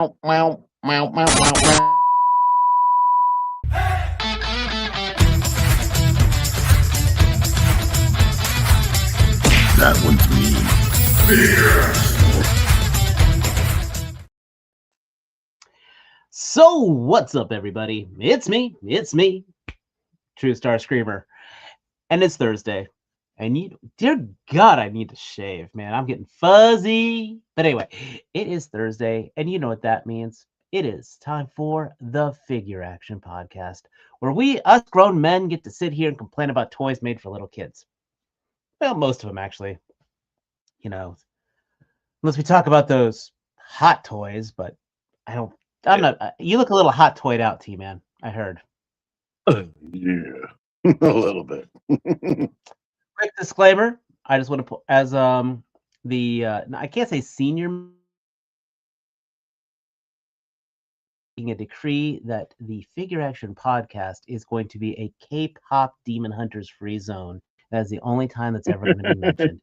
Meow, meow, meow, meow, meow. That one's me. So, what's up, everybody? It's me, True Star Screamer, and it's Thursday. And dear God, I need to shave, man. I'm getting fuzzy. But anyway, it is Thursday, and you know what that means. It is time for the FigureAction podcast, where us grown men, get to sit here and complain about toys made for little kids. Well, most of them, actually. You know, unless we talk about those hot toys, but I'm not. You look a little hot toyed out, T-Man. I heard. Yeah, a little bit. Quick disclaimer: I just want to put as I can't say senior, a decree that the FigureAction podcast is going to be a K-pop Demon Hunters free zone. That is the only time that's ever going to be mentioned.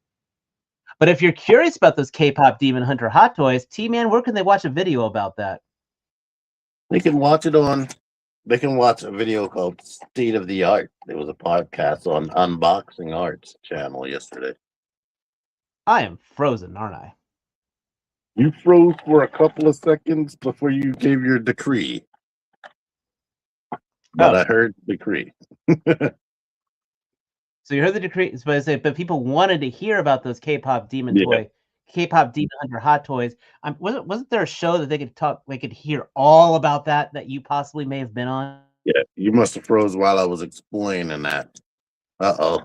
But if you're curious about those K-pop Demon Hunter hot toys, T-Man, where can they watch a video about that? They can watch it on. They can watch a video called State of the Art. There was a podcast on Unboxing Arts channel yesterday. I am frozen, aren't I? You froze for a couple of seconds before you gave your decree. But I heard decree. So you heard the decree, but people wanted to hear about those K-pop Demon K-pop Demon Hunter hot toys. Wasn't there a show that they could hear all about that you possibly may have been on? Yeah, you must have froze while I was explaining that. Uh-oh.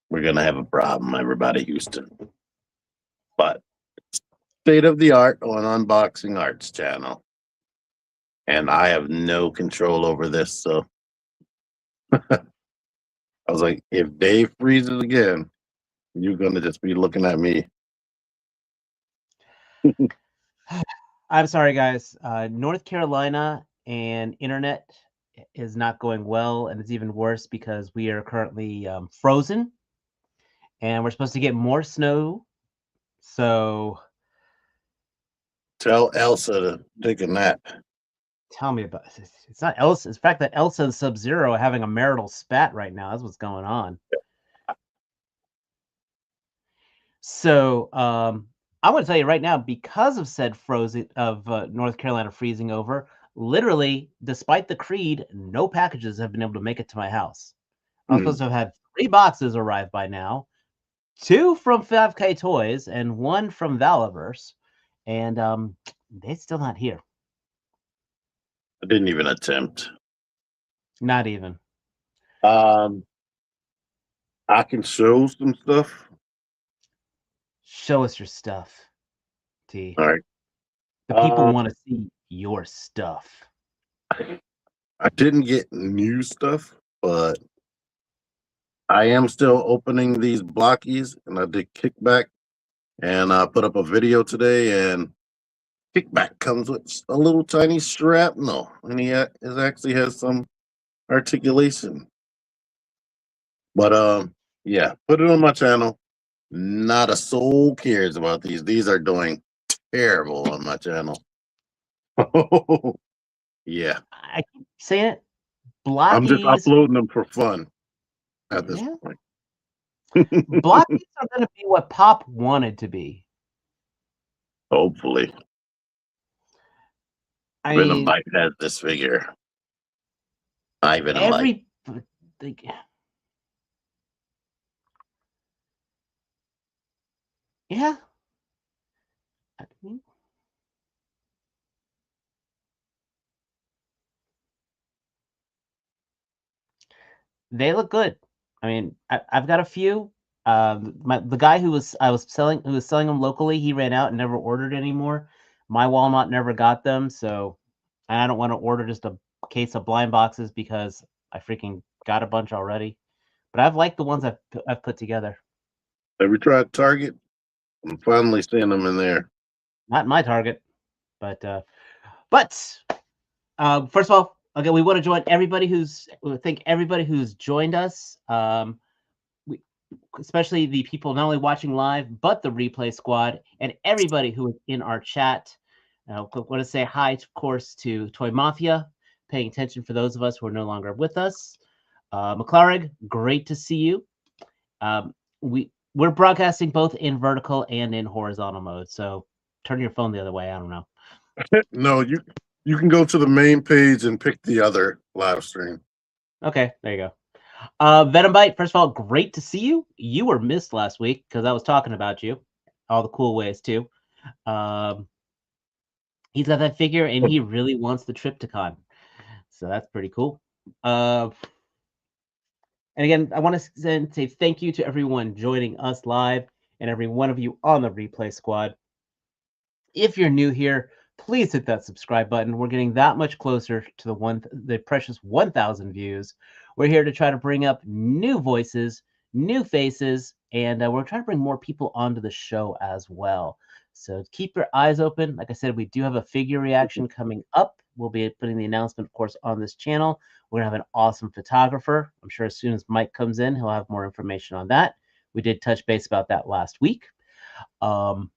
We're going to have a problem, everybody, Houston. But State of the Art on Unboxing Arts channel. And I have no control over this, so I was like, if Dave freezes again, you're going to just be looking at me. I'm sorry, guys. North Carolina and internet is not going well, and it's even worse because we are currently frozen, and we're supposed to get more snow. So tell Elsa to take a nap. Tell me about it. It's not Elsa. It's the fact that Elsa and Sub-Zero are having a marital spat right now. That's what's going on. So I want to tell you right now, because of said frozen of North Carolina freezing over, literally, despite the creed, no packages have been able to make it to my house. I'm supposed to have had 3 boxes arrive by now, 2 from 5K Toys and 1 from Valaverse, and they're still not here. I didn't even attempt. Not even. I can show some stuff. Show us your stuff, T. All right. The people want to see your stuff. I didn't get new stuff, but I am still opening these Blokees, and I did Kickback, and I put up a video today, and Kickback comes with a little tiny shrapnel, and he actually has some articulation. But yeah, put it on my channel. Not a soul cares about these. These are doing terrible on my channel. Yeah. I keep saying it. Blokees. I'm just uploading them for fun at this point. Blokees are going to be what Pop wanted to be. Hopefully. Venom Mike has this figure. Venom Mike. Yeah. They look good. I mean, I've got a few. The guy who was selling them locally, he ran out and never ordered anymore. My Walmart never got them, so I don't want to order just a case of blind boxes because I freaking got a bunch already. But I've liked the ones I've put together. Have you tried Target? I'm finally seeing them in there. Not in my Target, but first of all, okay, we want to join everybody who's joined us. Especially the people not only watching live, but the replay squad and everybody who is in our chat. I want to say hi, of course, to Toy Mafia, paying attention for those of us who are no longer with us. McClarrig, great to see you. We're broadcasting both in vertical and in horizontal mode, so turn your phone the other way. I don't know. No, you can go to the main page and pick the other live stream. Okay, there you go. Venom Bite, first of all, great to see you. You were missed last week because I was talking about you, all the cool ways too. He's got that figure and he really wants the Triptychon, so that's pretty cool. And again, I want to say thank you to everyone joining us live and every one of you on the replay squad. If you're new here, please hit that subscribe button. We're getting that much closer to the precious 1,000 views. We're here to try to bring up new voices, new faces, and we're trying to bring more people onto the show as well. So keep your eyes open. Like I said, we do have a figure reaction coming up. We'll be putting the announcement, of course, on this channel. We're going to have an awesome photographer. I'm sure as soon as Mike comes in, he'll have more information on that. We did touch base about that last week. And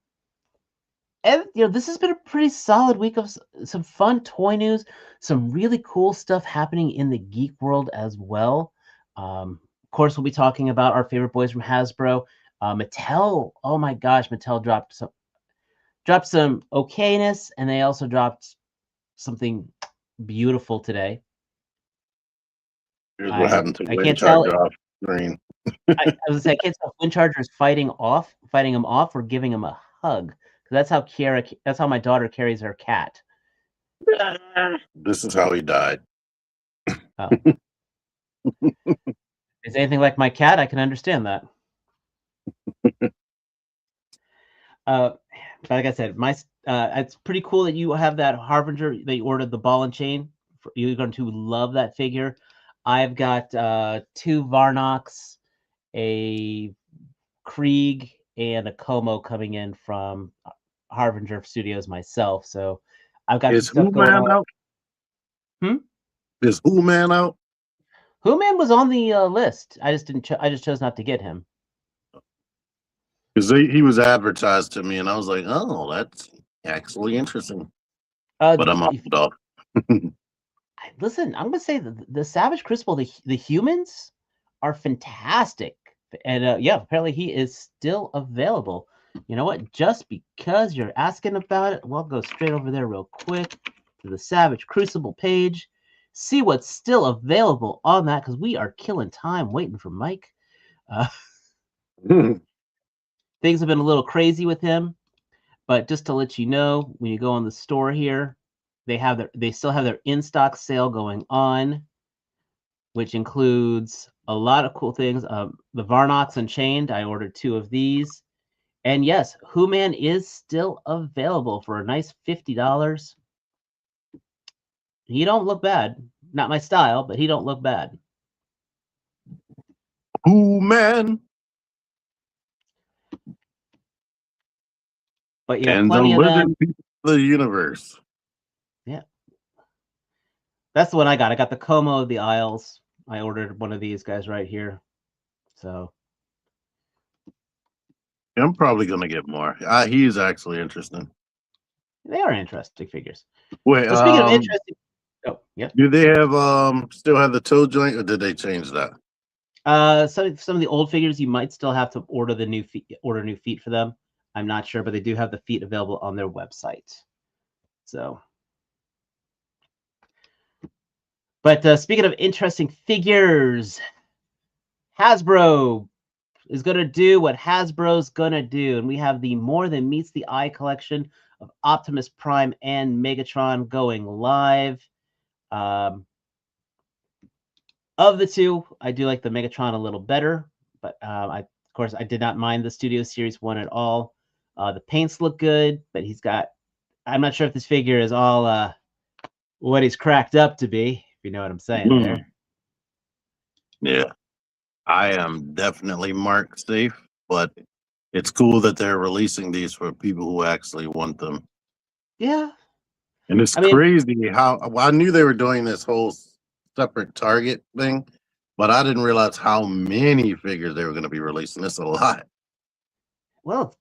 this has been a pretty solid week of some fun toy news, some really cool stuff happening in the geek world as well. Of course, we'll be talking about our favorite boys from Hasbro. Mattel, oh my gosh, Mattel dropped some okayness, and they also dropped something beautiful today. Here's what happened to I can't tell. Off screen. I was gonna say I can't tell if Wind Charger is fighting him off, or giving him a hug. That's how my daughter carries her cat. This is how he died. Oh. Is anything like my cat? I can understand that. Like I said, it's pretty cool that you have that Harbinger that you ordered the ball and chain. You're going to love that figure. I've got 2 Varnox, a Krieg, and a Como coming in from Harbinger Studios myself. So I've got stuff going on. Is Who Man out? Who Man was on the list. I just chose not to get him. Because he was advertised to me, and I was like, "Oh, that's actually interesting." But I'm off. Listen, I'm gonna say the Savage Crucible, the humans are fantastic, and yeah, apparently he is still available. You know what? Just because you're asking about it, we'll go straight over there real quick to the Savage Crucible page, see what's still available on that, because we are killing time waiting for Mike. Things have been a little crazy with him, but just to let you know, when you go on the store here, they still have their in-stock sale going on, which includes a lot of cool things. The Varnox Unchained, I ordered 2 of these. And yes, Who Man is still available for a nice $50. He don't look bad. Not my style, but he don't look bad. Who Man? But and plenty of them. The universe. Yeah. That's the one I got. I got the Como of the Isles. I ordered one of these guys right here. So I'm probably going to get more. He's actually interesting. They are interesting figures. Wait, so speaking of interesting, yeah. Do they have still have the toe joint, or did they change that? Some of the old figures you might still have to order new feet for them. I'm not sure, but they do have the feet available on their website. So, but speaking of interesting figures, Hasbro is going to do what Hasbro's going to do. And we have the More Than Meets the Eye collection of Optimus Prime and Megatron going live. Of the 2, I do like the Megatron a little better, but of course, I did not mind the Studio Series 1 at all. The paints look good, but I'm not sure if this figure is all what he's cracked up to be, if you know what I'm saying there. Yeah. I am definitely marked safe, but it's cool that they're releasing these for people who actually want them. Yeah. And it's crazy how I knew they were doing this whole separate Target thing, but I didn't realize how many figures they were going to be releasing. It's a lot. Well,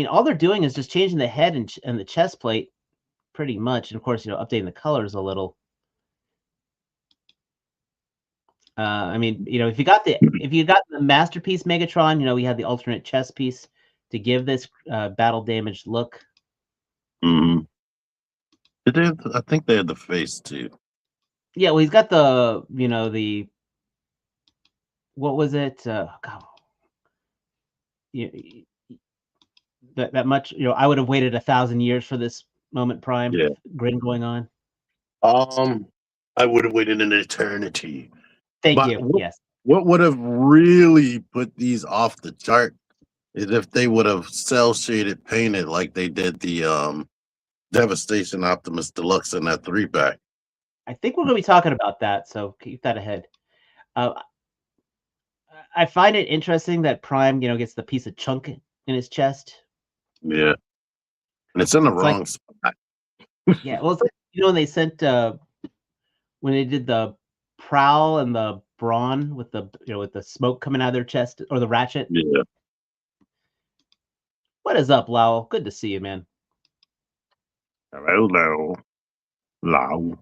all they're doing is just changing the head and the chest plate pretty much. And of course, updating the colors a little. I mean, if you got the masterpiece Megatron, we had the alternate chest piece to give this battle damaged look. Mm-hmm. I think they had the face too. Yeah, well, he's got the the what was it? God, that much. I would have waited 1,000 years for this moment. Prime grin going on. I would have waited an eternity. Thank you. Yes. What would have really put these off the chart is if they would have cell shaded painted like they did the Devastation Optimus Deluxe in that 3-pack. I think we're going to be talking about that, so keep that ahead. I find it interesting that Prime, gets the piece of chunk in his chest. Yeah, and it's in the wrong spot. Yeah, well, it's like, when they sent when they did the Prowl and the Brawn with the with the smoke coming out of their chest, or the Ratchet. Yeah. What is up, Laurel? Good to see you, man. Hello, Laurel.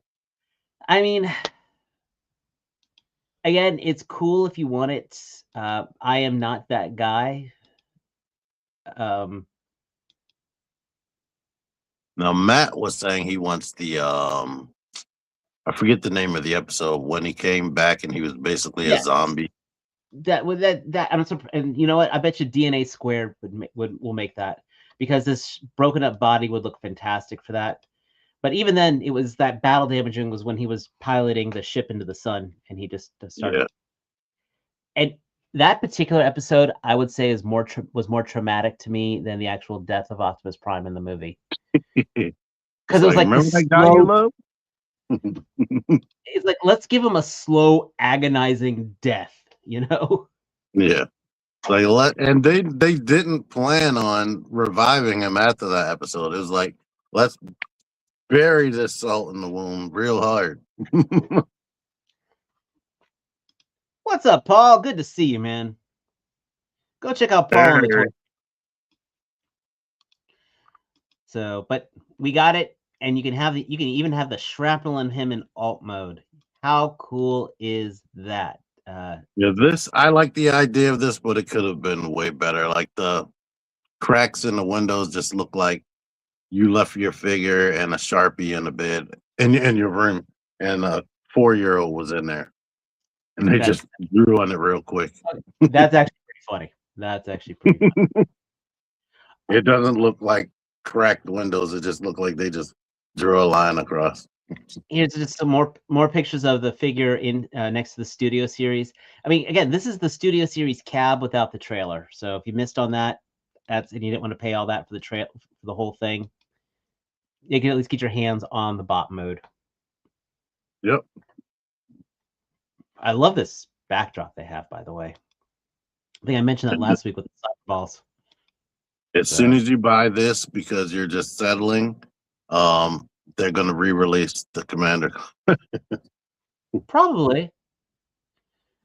I mean, again, it's cool if you want it. I am not that guy. Now Matt was saying he wants the I forget the name of the episode when he came back and he was basically a zombie. That I'm surprised, and you know what? I bet you DNA Squared will make that, because this broken up body would look fantastic for that. But even then, it was that battle damaging was when he was piloting the ship into the sun, and he just started. Yeah. And that particular episode, I would say, was more traumatic to me than the actual death of Optimus Prime in the movie. Because it was like, remember that guy you love? It's like, let's give him a slow, agonizing death, Yeah. And they didn't plan on reviving him after that episode. It was like, let's bury this salt in the wound real hard. What's up, Paul? Good to see you, man. Go check out Paul on the Twitter. So, but we got it, and you can even have the shrapnel in him in alt mode. How cool is that? I like the idea of this, but it could have been way better. Like the cracks in the windows just look like you left your figure and a Sharpie in the bed in your room, and a 4-year-old was in there, and they just drew on it real quick. That's actually pretty funny. That's actually pretty funny. It doesn't look like cracked windows. It just looked like they just drew a line across. Here's just some more pictures of the figure in next to the Studio Series. I mean, again, this is the Studio Series cab without the trailer. So if you missed on that, and you didn't want to pay all that for for the whole thing, you can at least get your hands on the bot mode. Yep. I love this backdrop they have, by the way. I think I mentioned that last week with the soccer balls. As soon as you buy this, because you're just settling, they're going to re-release the Commander. Probably.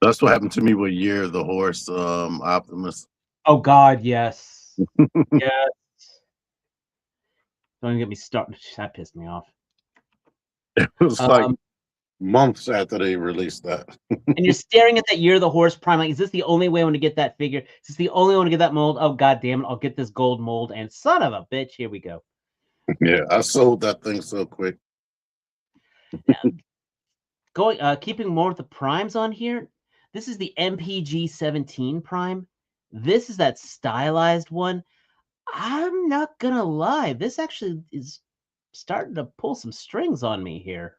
That's what happened to me with Year of the Horse Optimus. Oh God, yes. Yes. Don't get me started. That pissed me off. It was like months after they released that. And you're staring at that Year of the Horse Prime, like, is this the only way I want to get that figure? Is this the only way I want to get that mold? Oh God damn it, I'll get this gold mold, and son of a bitch, here we go. Yeah, I sold that thing so quick. Keeping more with the primes on here, this is the MPG-17 Prime. This is that stylized one. I'm not gonna lie, this actually is starting to pull some strings on me here.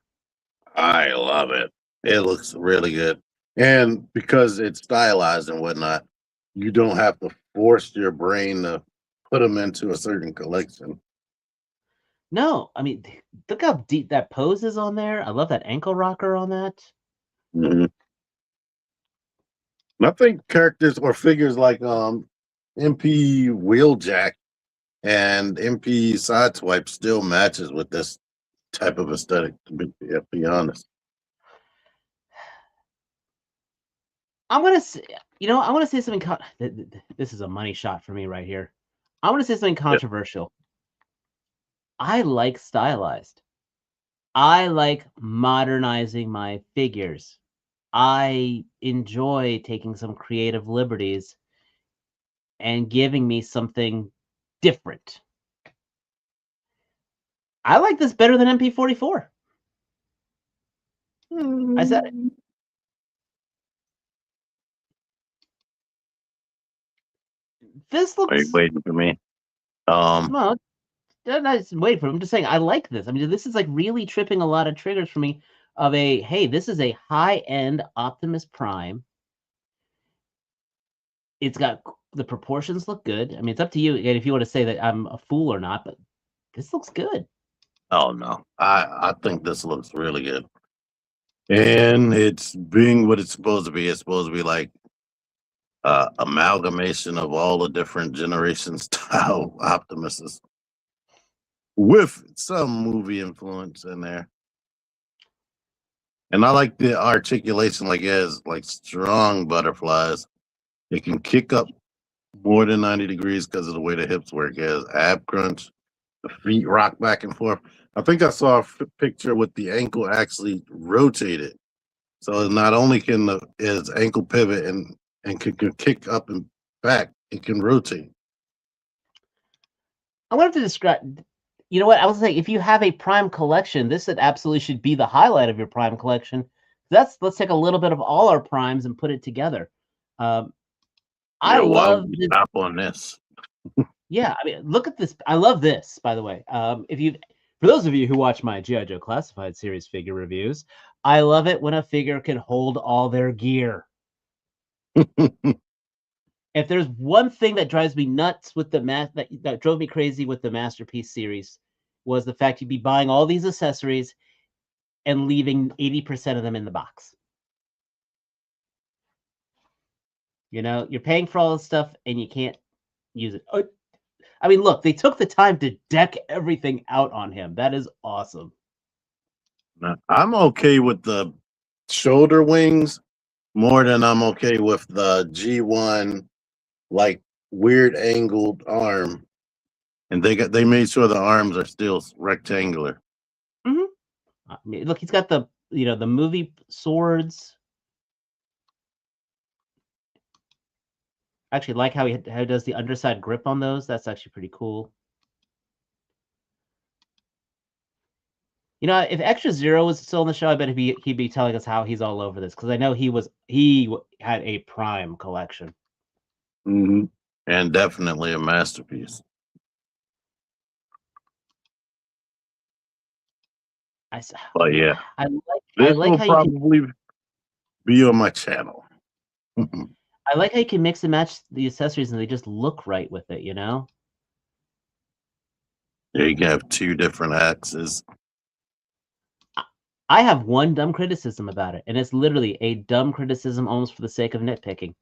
I love it. It looks really good. And because it's stylized and whatnot, you don't have to force your brain to put them into a certain collection. No, I mean, look how deep that pose is on there. I love that ankle rocker on that. Mm-hmm. I think characters or figures like MP Wheeljack and MP Sideswipe still matches with this type of aesthetic, to be honest. I'm gonna say, I want to say something. This is a money shot for me right here. I want to say something controversial. I like stylized. I like modernizing my figures. I enjoy taking some creative liberties and giving me something different. I like this better than MP44. I said it. This Are you looks waiting for me? well. Just wait for. I'm just saying I like this. I mean, this is like really tripping a lot of triggers for me. Of a hey, this is a high-end Optimus Prime. It's got the proportions look good. I mean, it's up to you again if you want to say that I'm a fool or not, but this looks good. Oh no, I think this looks really good, and it's being what it's supposed to be. It's supposed to be like amalgamation of all the different generation style Optimuses with some movie influence in there. And I like the articulation, like it has like strong butterflies. It can kick up more than 90 degrees because of the way the hips work. It has ab crunch. The feet rock back and forth. I think I saw a picture with the ankle actually rotated. So not only can his ankle pivot and can kick up and back, it can rotate. I wanted to describe. You know what? I was saying, if you have a Prime collection, this absolutely should be the highlight of your Prime collection. Let's take a little bit of all our Primes and put it together. I love this. Stop on this. Yeah, I mean, look at this. I love this, by the way. For those of you who watch my G.I. Joe Classified series figure reviews, I love it when a figure can hold all their gear. If there's one thing that drives me nuts with that drove me crazy with the Masterpiece series, was the fact you'd be buying all these accessories and leaving 80% of them in the box. You know, you're paying for all this stuff and you can't use it. I mean, look, they took the time to deck everything out on him. That is awesome. Now, I'm okay with the shoulder wings more than I'm okay with the G1 like weird angled arm. And they made sure the arms are still rectangular. Mm-hmm. I mean, look, he's got the the movie swords. I actually like how he does the underside grip on those. That's actually pretty cool. You know, if Extra Zero was still on the show, I bet he'd be telling us how he's all over this, because I know he had a Prime collection. Mm-hmm. And definitely a masterpiece. But yeah, I this like will how probably be on my channel. I like how you can mix and match the accessories and they just look right with it, you know? Yeah, you can have two different axes. I have one dumb criticism about it, and it's literally a dumb criticism almost for the sake of nitpicking.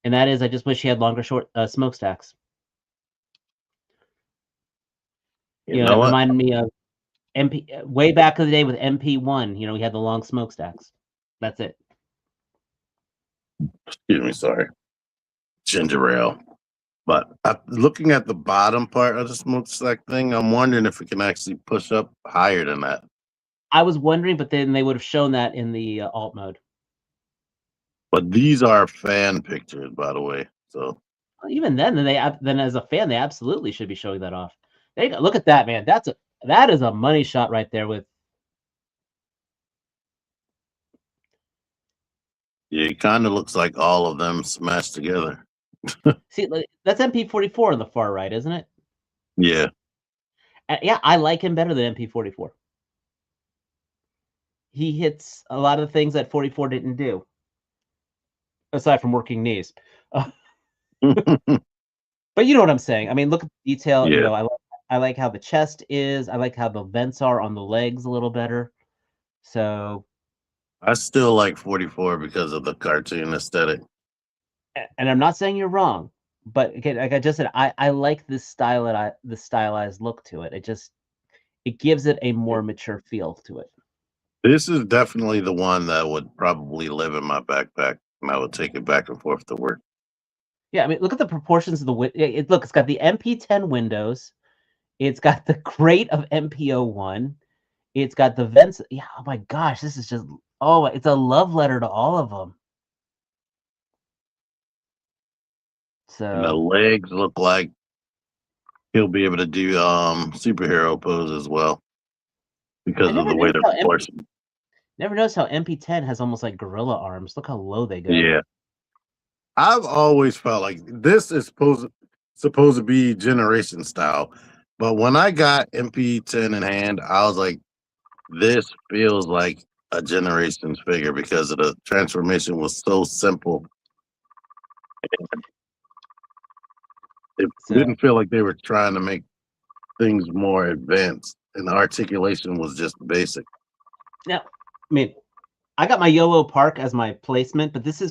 And that is, I just wish he had longer smokestacks. You know it what? reminded me of way back in the day with MP1. You know, we had the long smokestacks. That's it. Excuse me, sorry. Ginger ale. But looking at the bottom part of the smokestack thing, I'm wondering if it can actually push up higher than that. I was wondering, but then they would have shown that in the alt mode. But these are fan pictures, by the way. So even then as a fan, they absolutely should be showing that off. There you go. Look at that, man. That is a money shot right there. With yeah, it kind of looks like all of them smashed together. see, that's MP44 on the far right, isn't it? Yeah. Yeah, I like him better than MP44. He hits a lot of the things that 44 didn't do, aside from working knees. But you know what I'm saying. I mean, look at the detail. Yeah. You know, I like how the chest is. I like how the vents are on the legs a little better. So I still like 44 because of the cartoon aesthetic. And I'm not saying you're wrong, but again, like I just said, I like this the stylized look to it. It gives it a more mature feel to it. This is definitely the one that would probably live in my backpack, and I would take it back and forth to work. Yeah, I mean, look at the proportions of the look. It's got the MP10 windows. It's got the crate of MPO1. It's got the vents. Yeah, oh my gosh, this is just, oh, it's a love letter to all of them. And the So legs look like he'll be able to do superhero pose as well I because of never the way noticed they're how proportioned. never noticed how MP10 has almost like gorilla arms. Look how low they go. Yeah. I've always felt like this is supposed to be generation style. But when I got MP10 in hand, I was like, this feels like a generations figure because of the transformation was so simple. It So didn't feel like they were trying to make things more advanced, and the articulation was just basic. now, I mean, I got my YOLO Park as my placement, but this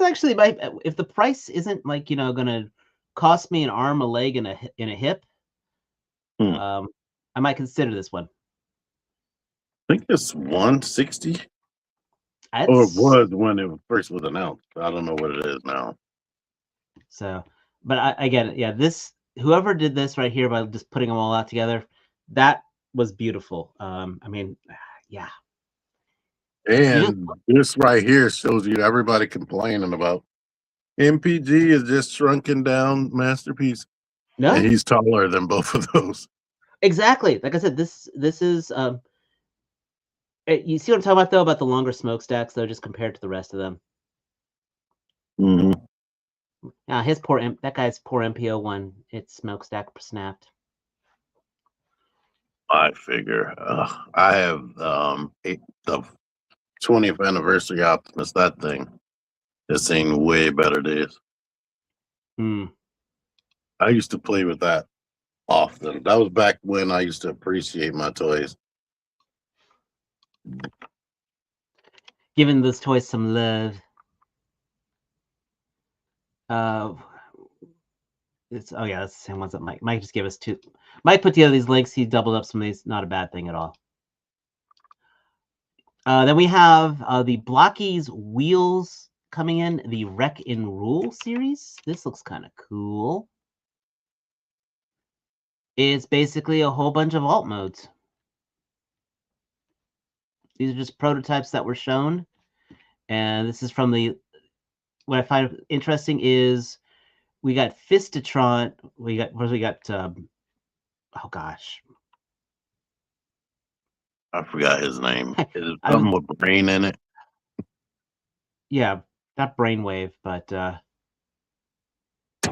actually might, if the price isn't like, you know, gonna cost me an arm, a leg, and a hip, Hmm. I might consider this one. I think it's 160, or it That's was when it first was announced. I don't know what it is now. so, but I get it. Yeah, this, whoever did this right here by just putting them all out together, that was beautiful. I mean, yeah, you just And this right here shows you everybody complaining about MPG is just shrunken down masterpiece, and no, he's taller than both of those. exactly. Like I said, this is you see what I'm talking about though, about the longer smokestacks though, just compared to the rest of them. Mm-hmm. His that guy's poor MPO1, its smokestack snapped. I figure I have the 20th anniversary Optimus. That thing has seen way better days. Hmm. I used to play with that often. That was back when I used to appreciate my toys. Giving those toys some love. It's, oh yeah, that's the same ones that Mike just gave us two. Mike put together these links. He doubled up some of these. Not a bad thing at all. Then we have the Blokees wheels coming in, the Wreck and Rule series. This looks kind of cool. It's basically a whole bunch of alt modes. These are just prototypes that were shown. And this is from the, what I find interesting is we got Fistatron. We got, oh gosh. I forgot his name. Is I was, something with brain in it? yeah, not Brainwave, but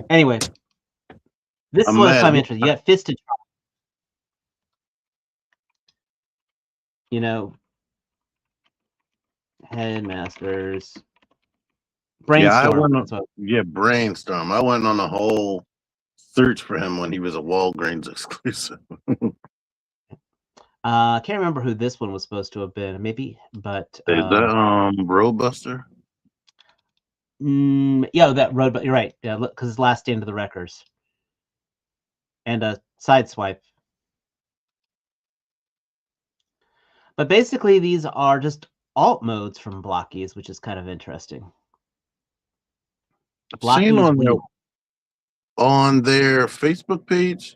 anyway, this is I'm what I mad. find interesting. You got Fistatron. You know, Headmasters. Brainstorm. Brainstorm. I went on a whole search for him when he was a Walgreens exclusive. I can't remember who this one was supposed to have been. Maybe, but Is that Roadbuster? yeah, that road. But you're right. Yeah, look, because it's last stand of the wreckers, and a sideswipe. But basically, these are just alt modes from Blokees, which is kind of interesting. Seen Blokees on their Facebook page,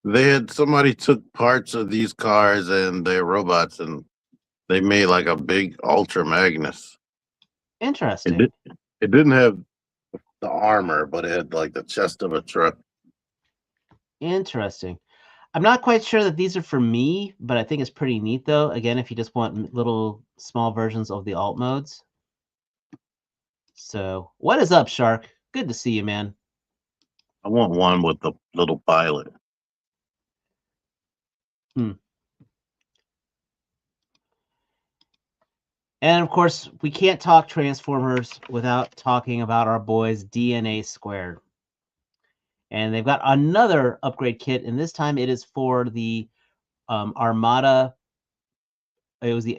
they had somebody took parts of these cars and their robots, and they made like a big Ultra Magnus. Interesting. It didn't have the armor, but it had like the chest of a truck. Interesting. I'm not quite sure that these are for me, but I think it's pretty neat though. Again, if you just want little small versions of the alt modes. So, what is up, Shark? Good to see you, man. I want one with the little pilot. And of course, we can't talk Transformers without talking about our boys DNA Squared. And they've got another upgrade kit, and this time it is for the Armada. It was the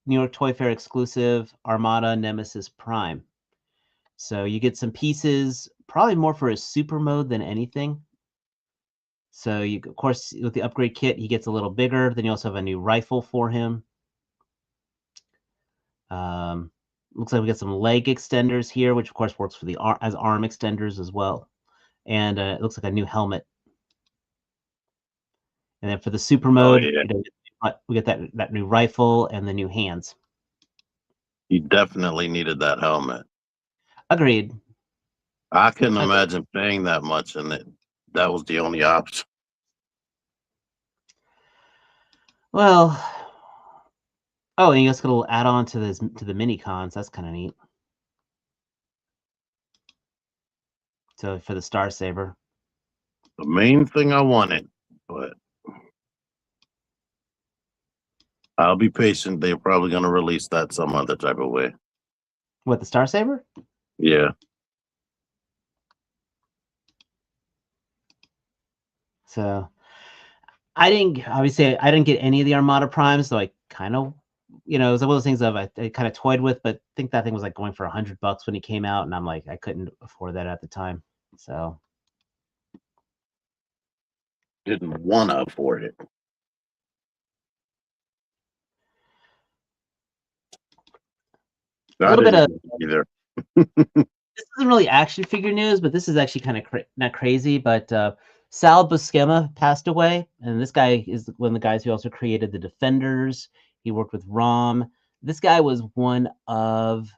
New York Toy Fair exclusive Armada Nemesis Prime. So you get some pieces, probably more for his super mode than anything. So you, of course, with the upgrade kit, he gets a little bigger. Then you also have a new rifle for him. Looks like we got some leg extenders here, which of course works for the as arm extenders as well. And it looks like a new helmet. And then for the super mode, yeah. we get that new rifle and the new hands. You definitely needed that helmet. Agreed. I couldn't imagine paying that much, and that was the only option. Well, oh, and you guys got a little add-on to the mini cons. That's kind of neat. So for the Star Saber, The main thing I wanted, but I'll be patient. They're probably going to release that some other type of way. what, the Star Saber? Yeah. So I didn't get any of the Armada Primes, so I kind of, it was one of those things I kind of toyed with, but I think that thing was like going for $100 when it came out, and I'm like, I couldn't afford that at the time. So Didn't want to afford it. a little bit of either. this isn't really action figure news, but this is actually kind of not crazy. But Sal Buscema passed away, and this guy is one of the guys who also created the Defenders. He worked with ROM. This guy was one of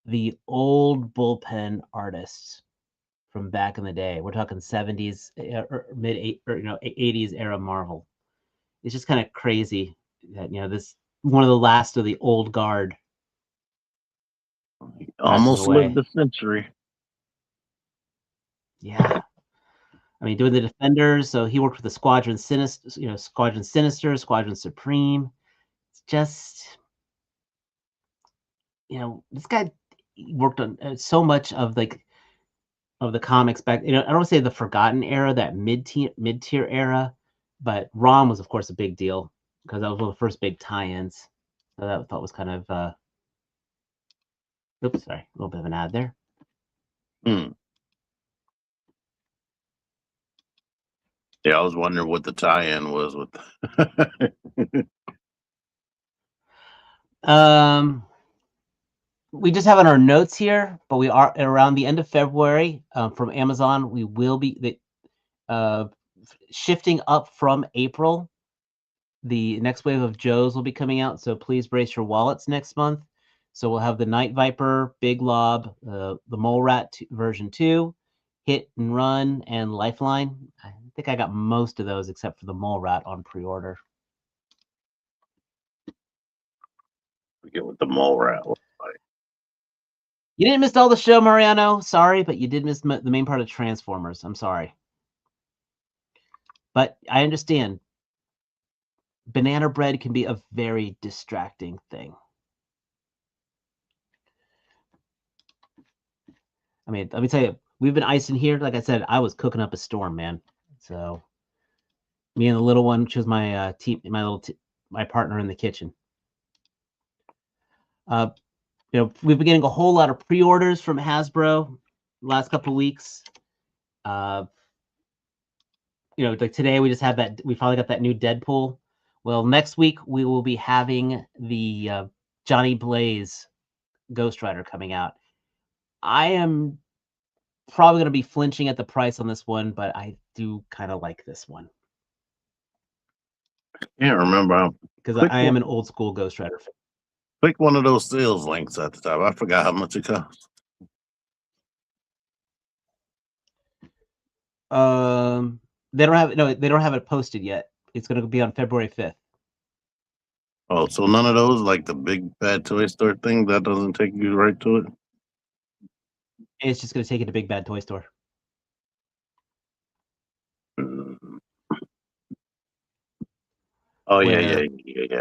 the old bullpen artists from back in the day. We're talking 70s or mid 80s era Marvel. It's just kind of crazy that this one of the last of the old guard Almost lived a century. Yeah. I mean, doing the Defenders, so he worked with the Squadron Sinister, Squadron Sinister, Squadron Supreme. It's just, this guy worked on so much of the comics back. I don't want to say the Forgotten era, that mid-tier era, but ROM was, of course, a big deal because that was one of the first big tie-ins. So that I thought was kind of, oops, sorry, a little bit of an ad there. Yeah, I was wondering what the tie-in was with. We just have on our notes here, but we are around the end of February from Amazon. We will be shifting up from April. The next wave of Joes will be coming out, so please brace your wallets next month. So we'll have the Night Viper, Big Lob, the Mole Rat version 2, Hit and Run, and Lifeline. I think I got most of those except for the Mole Rat on pre-order. Forget what the Mole Rat looks like. You didn't miss all the show, Mariano. Sorry, but you did miss the main part of Transformers. I'm sorry. But I understand. Banana bread can be a very distracting thing. I mean, let me tell you, we've been icing here. Like I said, I was cooking up a storm, man. So me and the little one, she was my my partner in the kitchen. We've been getting a whole lot of pre-orders from Hasbro last couple of weeks. Like today we just had that, we finally got that new Deadpool. Well, next week we will be having the Johnny Blaze Ghost Rider coming out. I am probably going to be flinching at the price on this one, but I do kind of like this one. I can't remember. Because I am an old school Ghost Rider fan. Click one of those sales links at the top. I forgot how much it costs. They don't have it posted yet. It's going to be on February 5th. Oh, so none of those, like the big bad toy store thing, that doesn't take you right to it? It's just going to take you to Big Bad Toy Store. Oh, yeah.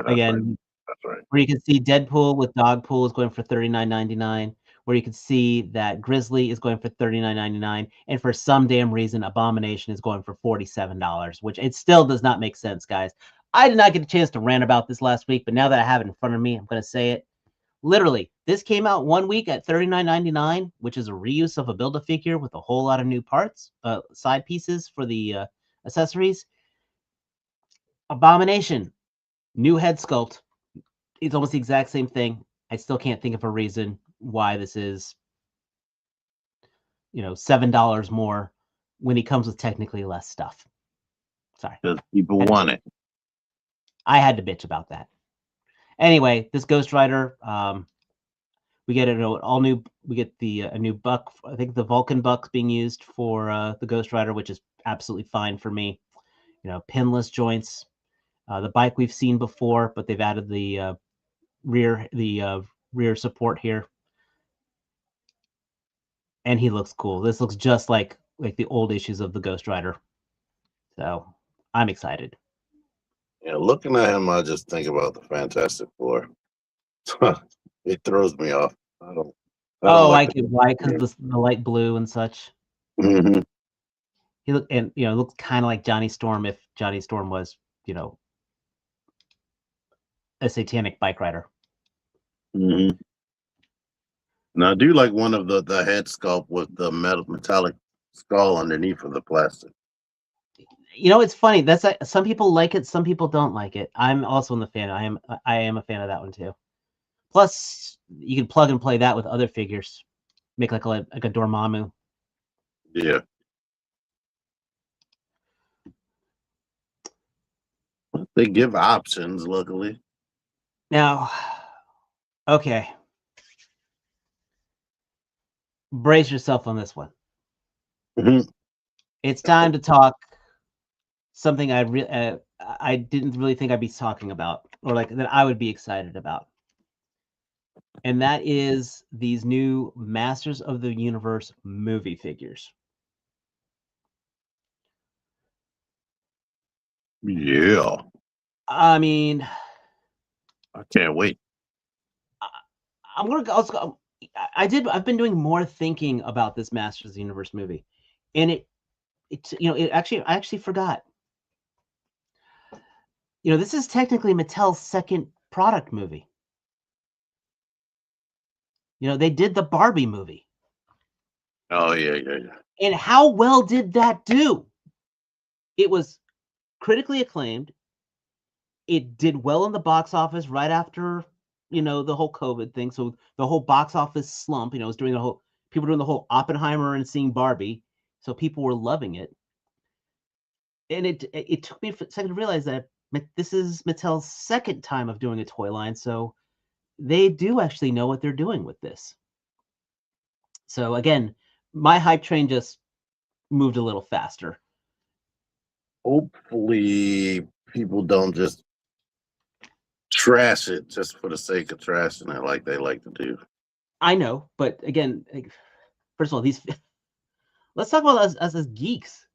Again, that's right. Where you can see Deadpool with Dogpool is going for $39.99. Where you can see that Grizzly is going for $39.99. And for some damn reason, Abomination is going for $47, which it still does not make sense, guys. I did not get a chance to rant about this last week, but now that I have it in front of me, I'm going to say it. Literally, this came out 1 week at $39.99, which is a reuse of a Build-A-Figure with a whole lot of new parts, side pieces for the accessories. Abomination, new head sculpt. It's almost the exact same thing. I still can't think of a reason why this is, $7 more when he comes with technically less stuff. Sorry. Because people want it. I had to bitch about that. Anyway, this Ghost Rider, we get all new. We get a new buck. I think the Vulcan buck's being used for the Ghost Rider, which is absolutely fine for me. You know, pinless joints. The bike we've seen before, but they've added the rear support here, and he looks cool. This looks just like the old issues of the Ghost Rider. So I'm excited. Yeah, looking at him, I just think about the Fantastic Four. It throws me off. I don't like why? Because the light blue and such. Mm-hmm. He looks kind of like Johnny Storm if Johnny Storm was, a satanic bike rider. Mm-hmm. Now, I do like one of the head sculpt with the metallic skull underneath of the plastic. It's funny. That's some people like it, some people don't like it. I'm also in the fan. I am a fan of that one too. Plus, you can plug and play that with other figures, make like a Dormammu. Yeah. They give options, luckily. Now, okay. Brace yourself on this one. Mm-hmm. It's time to talk something I didn't really think I'd be talking about, or like that I would be excited about. And that is these new Masters of the Universe movie figures. Yeah. I mean, I can't wait. I've been doing more thinking about this Masters of the Universe movie, and I actually forgot. This is technically Mattel's second product movie. They did the Barbie movie. Oh yeah. And how well did that do? It was critically acclaimed. It did well in the box office right after, the whole COVID thing. So the whole box office slump, was during people doing the whole Oppenheimer and seeing Barbie. So people were loving it. And it took me a second to realize that this is Mattel's second time of doing a toy line. So they do actually know what they're doing with this. So again, my hype train just moved a little faster. Hopefully people don't just trash it just for the sake of trashing it like they like to do. I know, but again, first of all, let's talk about us as geeks.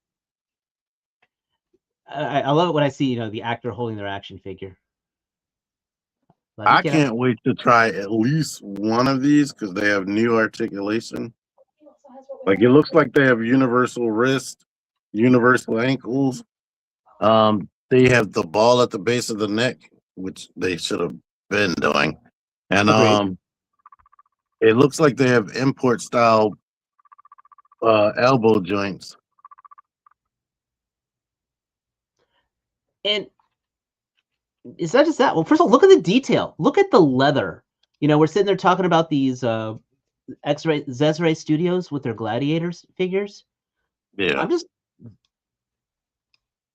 I love it when I see, the actor holding their action figure. I can't wait to try at least one of these because they have new articulation. Like it looks like they have universal wrist, universal ankles. They have the ball at the base of the neck, which they should have been doing. And it looks like they have import style elbow joints. And it's not just that. Well, first of all, look at the detail. Look at the leather. We're sitting there talking about these Zesray Studios with their Gladiators figures. Yeah. I'm just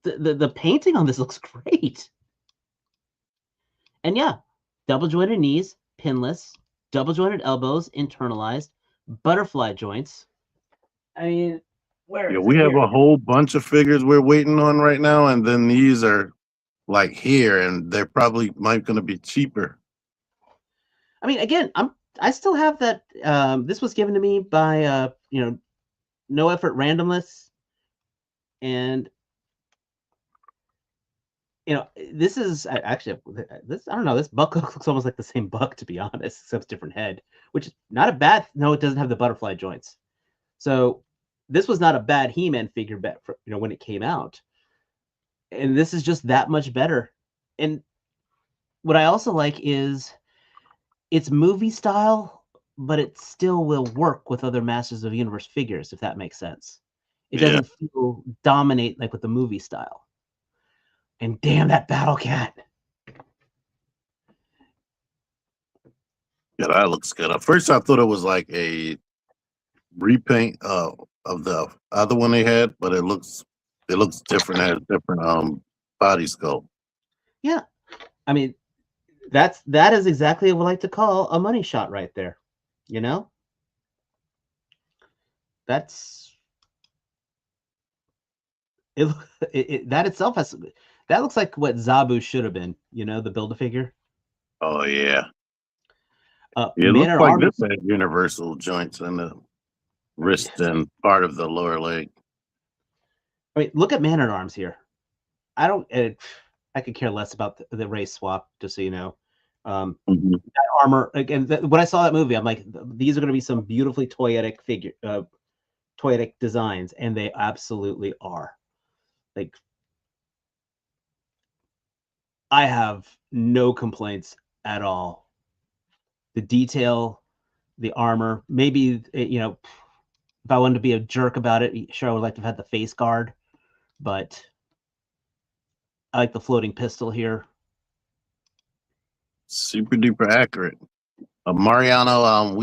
the painting on this looks great. And yeah, double jointed knees, pinless, double jointed elbows, internalized, butterfly joints. I mean, we have a whole bunch of figures we're waiting on right now, and then these are like here, and they're probably going to be cheaper. I mean, again, I still have that. This was given to me by No Effort Randomless, and this is actually this. I don't know. This buck looks almost like the same buck, to be honest, except different head, which is not a bad. No, it doesn't have the butterfly joints. So this was not a bad He-Man figure bet for when it came out, and this is just that much better. And what I also like is it's movie style, but it still will work with other Masters of the Universe figures, if that makes sense. It doesn't feel dominate like with the movie style. And damn, that Battle Cat. Yeah, that looks good. At first, I thought it was like a repaint of the other one they had, but it looks It looks different, has different body sculpt. Yeah, I mean, that is exactly what I like to call a money shot right there. You know, that's it. That itself has that looks like what Zabu should have been. You know, the Build-A-Figure. Oh yeah. It Man looks at like Arms. this had universal joints in the wrist and part of the lower leg. I mean, look at Man at Arms here. I don't. I could care less about the race swap, just so you know. That armor again. When I saw that movie, I'm like, these are going to be some beautifully toyetic toyetic designs, and they absolutely are. Like, I have no complaints at all. The detail, the armor. Maybe you know, if I wanted to be a jerk about it, sure, I would like to have had the face guard, but I like the floating pistol here. Super duper accurate. Mariano,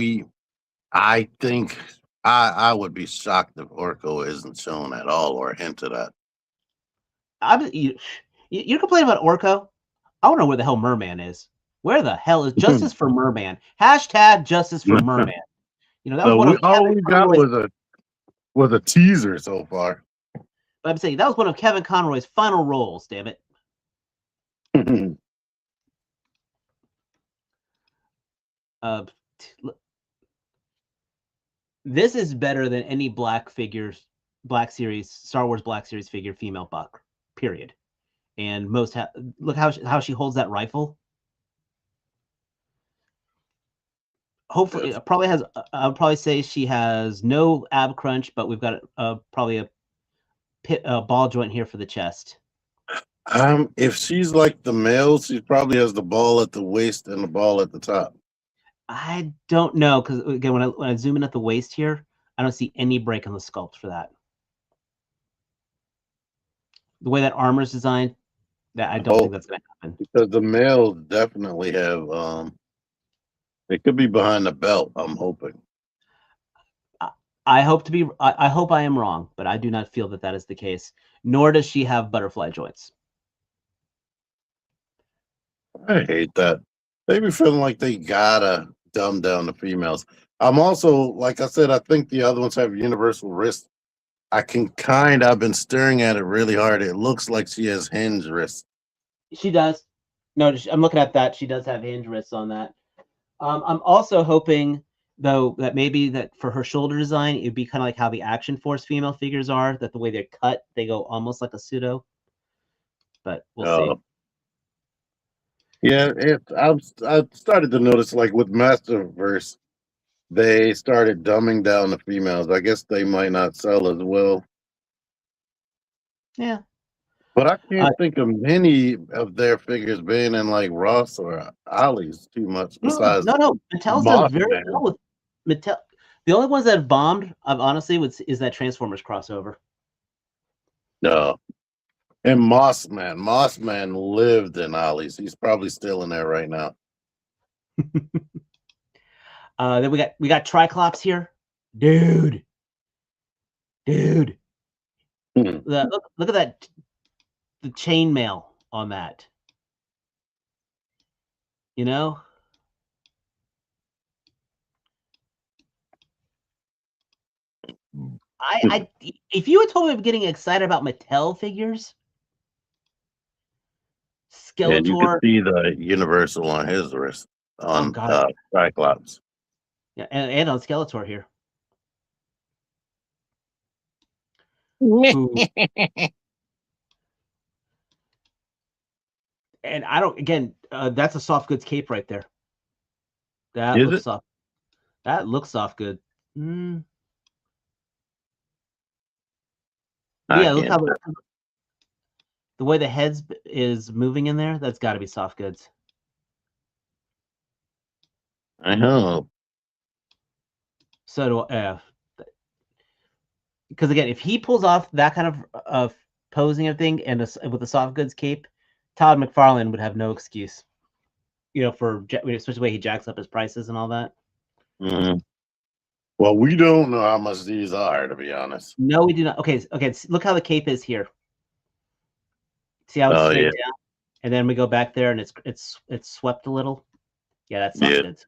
I think I would be shocked if Orko isn't shown at all or hinted at. You're complaining about Orko? I want to know where the hell Merman is. Where the hell is Justice for Merman? Hashtag Justice for Merman. You know, that was one of all we got was a teaser so far. But I'm saying that was one of Kevin Conroy's final roles. Damn it. This is better than any Black Series, Star Wars Black Series figure female buck. Period. And most look how she holds that rifle. Hopefully, it probably has. I'll probably say she has no ab crunch, but we've got probably a ball joint here for the chest. If she's like the male, she probably has the ball at the waist and the ball at the top. I don't know, because again, when I zoom in at the waist here, I don't see any break on the sculpt for that. The way that armor is designed, that I don't think that's going to happen. Because the males definitely have. It could be behind the belt. I'm hoping. I hope to be. I hope I am wrong, but I do not feel that is the case. Nor does she have butterfly joints. I hate that. They be feeling like they gotta dumb down the females. I'm also, like I said, I think the other ones have universal wrist. I've been staring at it really hard. It looks like she has hinge wrists. She does. No, I'm looking at that. She does have hinge wrists on that. I'm also hoping, though, that maybe that for her shoulder design, it'd be kind of like how the Action Force female figures are, that the way they're cut, they go almost like a pseudo. But we'll see. Yeah, I've started to notice, like with Masterverse, they started dumbing down the females. I guess they might not sell as well. Yeah. But I can't think of many of their figures being in like Ross or Ollie's too much. Besides, no. Mattel's done very well with Mattel. The only ones that have bombed, honestly, is that Transformers crossover. No. And Mossman lived in Ollie's. He's probably still in there right now. Then we got Triclops here, dude. Look at that, the chainmail on that. You know, if you had told me I'm getting excited about Mattel figures, Skeletor, and you can see the universal on his wrist on Cyclops. Yeah, and on Skeletor here. And I don't. Again, that's a soft goods cape right there. That looks soft. That looks soft good. Yeah, look how the way the heads is moving in there. That's got to be soft goods. I know. So do because again, if he pulls off that kind of posing of thing and with a soft goods cape, Todd McFarlane would have no excuse. You know, for especially the way he jacks up his prices and all that. Well, we don't know how much these are, to be honest. No, we do not. Okay. Look how the cape is here. See how it's Oh straight yeah, down, and then we go back there and it's swept a little. Yeah, that soft yeah. goods.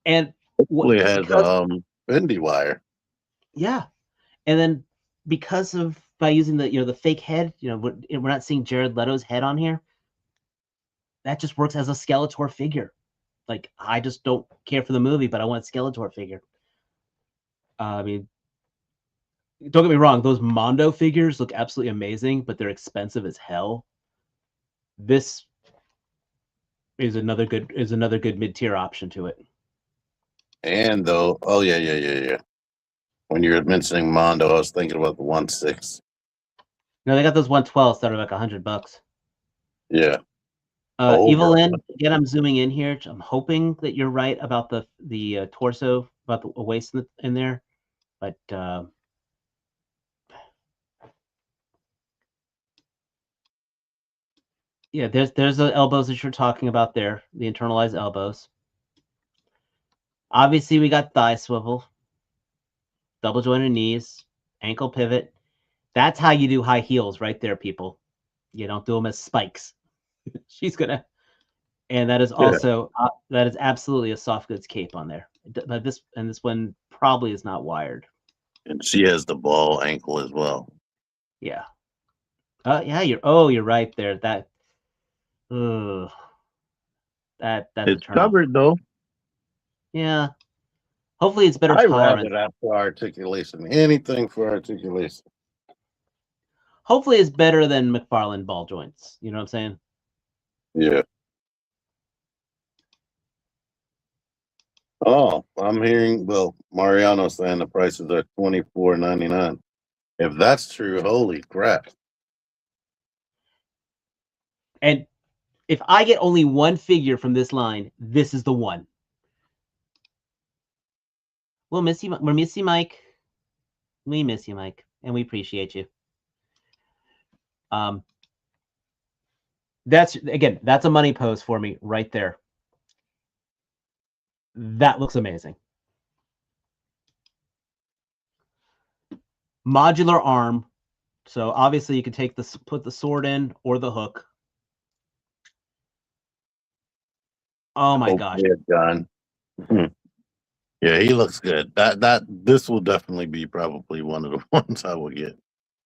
And Hopefully it has because bendy wire. yeah, and then because of by using the the fake head, we're not seeing Jared Leto's head on here. That just works as a Skeletor figure. Like, I just don't care for the movie, but I want a Skeletor figure. I mean, don't get me wrong; those Mondo figures look absolutely amazing, but they're expensive as hell. This is another good mid-tier option to it. And though, oh yeah. When you were mentioning Mondo, I was thinking about the 1/6. No, they got those 112s that are like $100. Yeah. Evil Over. Lynn, again, I'm zooming in here. I'm hoping that you're right about the torso, about the waist in there, but yeah, there's the elbows that you're talking about there, the internalized elbows. Obviously, we got thigh swivel, double jointed knees, ankle pivot. That's how you do high heels, right there, people. You don't do them as spikes. She's gonna, and that is also that is absolutely a soft goods cape on there. But this one probably is not wired. And she has the ball ankle as well. Yeah. Yeah, you're right there. That's It's a turn off. covered though. Yeah. Hopefully it's better I tolerance. rather that for articulation. Anything for articulation. Hopefully it's better than McFarlane ball joints. You know what I'm saying? Yeah. Oh, I'm hearing Mariano saying the prices are $24.99. If that's true, holy crap. And if I get only one figure from this line, this is the one. We'll miss you. We'll miss you, Mike. We miss you, Mike, and we appreciate you. That's a money pose for me right there. That looks amazing. Modular arm. So obviously you can put the sword in or the hook. Oh my gosh. John. Yeah, he looks good. This will definitely be probably one of the ones I will get.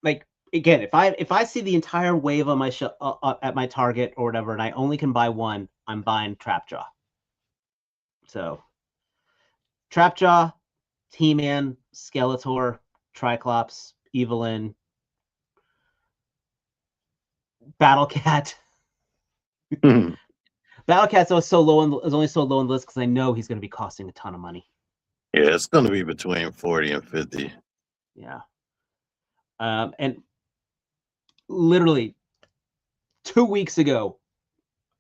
Like, again, if I see the entire wave on my at my Target or whatever, and I only can buy one, I'm buying Trapjaw. So, Trapjaw, He-Man, Skeletor, Triclops, Evelyn, Battle Cat. Battle Cat's is only so low on the list because I know he's going to be costing a ton of money. Yeah, it's going to be between 40 and 50. Yeah. And literally 2 weeks ago,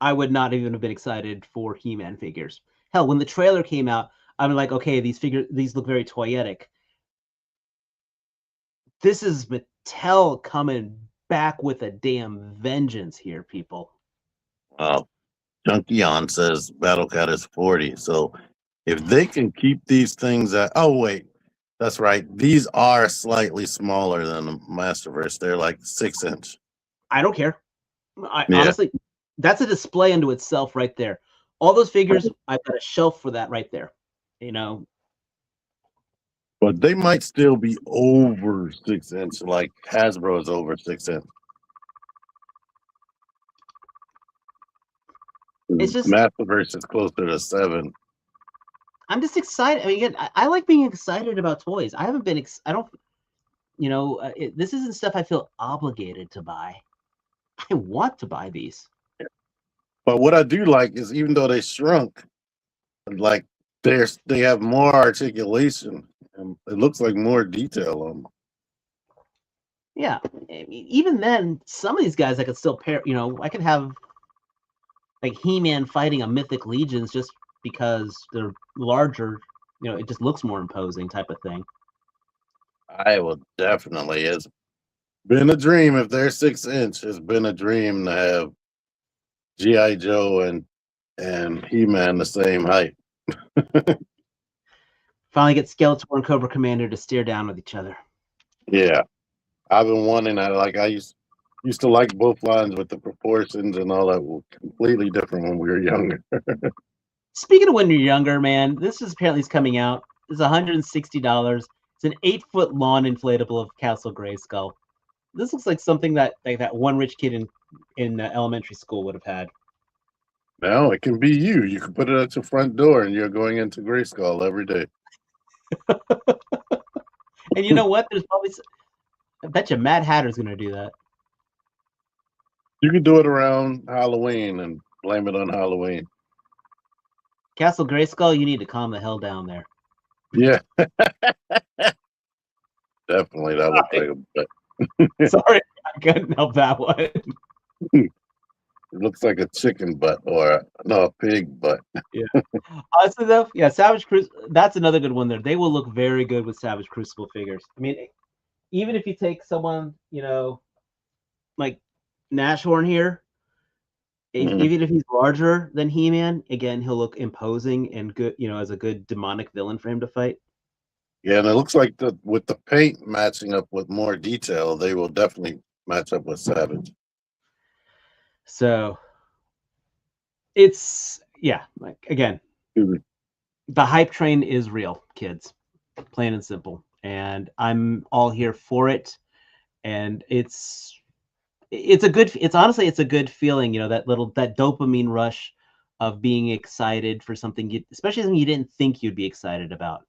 I would not even have been excited for He-Man figures. Hell, when the trailer came out, I'm like, okay, these look very toyetic. This is Mattel coming back with a damn vengeance here, people. Chunky On says Battle Cat is 40. So if they can keep these things at, oh wait, that's right. These are slightly smaller than the Masterverse. They're like 6-inch. I don't care. Honestly, that's a display unto itself right there. All those figures, I've got a shelf for that right there. You know. But they might still be over 6-inch, like Hasbro's over 6-inch. It's just Masterverse is closer to 7. I'm just excited. I mean, again, I like being excited about toys. I haven't been. I don't. This isn't stuff I feel obligated to buy. I want to buy these. But what I do like is, even though they shrunk, like they have more articulation, and it looks like more detail on them. Yeah, I mean, even then, some of these guys I could still pair. I could have like He-Man fighting a Mythic Legions just because they're larger. It just looks more imposing, type of thing. I will definitely. It's been a dream. If they're 6-inch, it's been a dream to have G.I. Joe and He-Man the same height. Finally get Skeletor and Cobra Commander to stare down with each other. Yeah. I've been wanting that. Like I used to like both lines, with the proportions and all that were completely different when we were younger. Speaking of when you're younger, man, this is apparently coming out. It's $160. It's an 8-foot lawn inflatable of Castle Grayskull. This looks like something that that one rich kid in elementary school would have had. Now it can be you. You can put it at your front door, and you're going into Grayskull every day. And you know what? There's probably, I bet you Mad Hatter's going to do that. You can do it around Halloween and blame it on Halloween. Castle Grayskull, you need to calm the hell down there. Yeah, definitely. That would take a bit. Sorry, I couldn't help that one. It looks like a chicken butt, or no, a pig butt. Yeah. Honestly, though, yeah, Savage Crucible. That's another good one there. They will look very good with Savage Crucible figures. I mean, even if you take someone, you know, like Nashorn here, even if he's larger than He-Man, again, he'll look imposing and good, you know, as a good demonic villain for him to fight. Yeah, and it looks like with the paint matching up with more detail, they will definitely match up with Savage. So it's, yeah, like again, the hype train is real, kids, plain and simple, and I'm all here for it. And it's honestly, it's a good feeling, you know, that dopamine rush of being excited for something, especially something you didn't think you'd be excited about.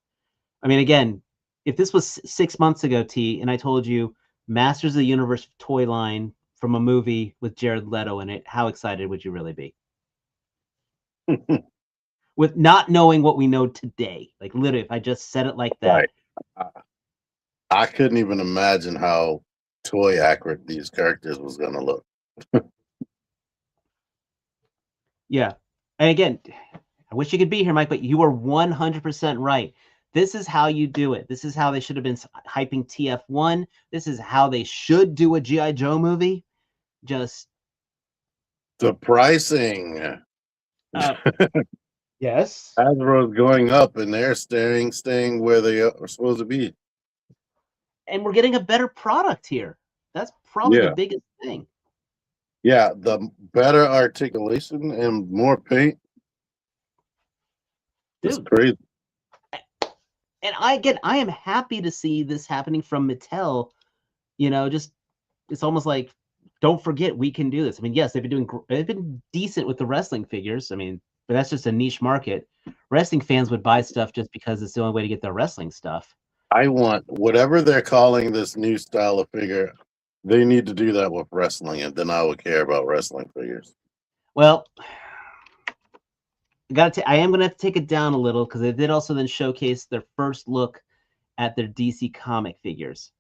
I mean, again, if this was 6 months ago, T, and I told you Masters of the Universe toy line from a movie with Jared Leto in it, how excited would you really be? With not knowing what we know today, like literally, if I just said it like that. Right. I couldn't even imagine how toy accurate these characters was going to look. Yeah. And again, I wish you could be here, Mike, but you are 100% right. This is how you do it. This is how they should have been hyping TF1. This is how they should do a G.I. Joe movie. Just the pricing. Yes. Hasbro's going up, and they're staying where they are supposed to be. And we're getting a better product here. That's probably the biggest thing. Yeah, the better articulation and more paint. It's crazy. And I am happy to see this happening from Mattel. You know, just it's almost like, don't forget we can do this. I mean, yes, they've been decent with the wrestling figures. I mean, but that's just a niche market. Wrestling fans would buy stuff just because it's the only way to get their wrestling stuff. I want whatever they're calling this new style of figure. They need to do that with wrestling, and then I would care about wrestling figures. Well, I am gonna have to take it down a little, because they did also then showcase their first look at their DC comic figures.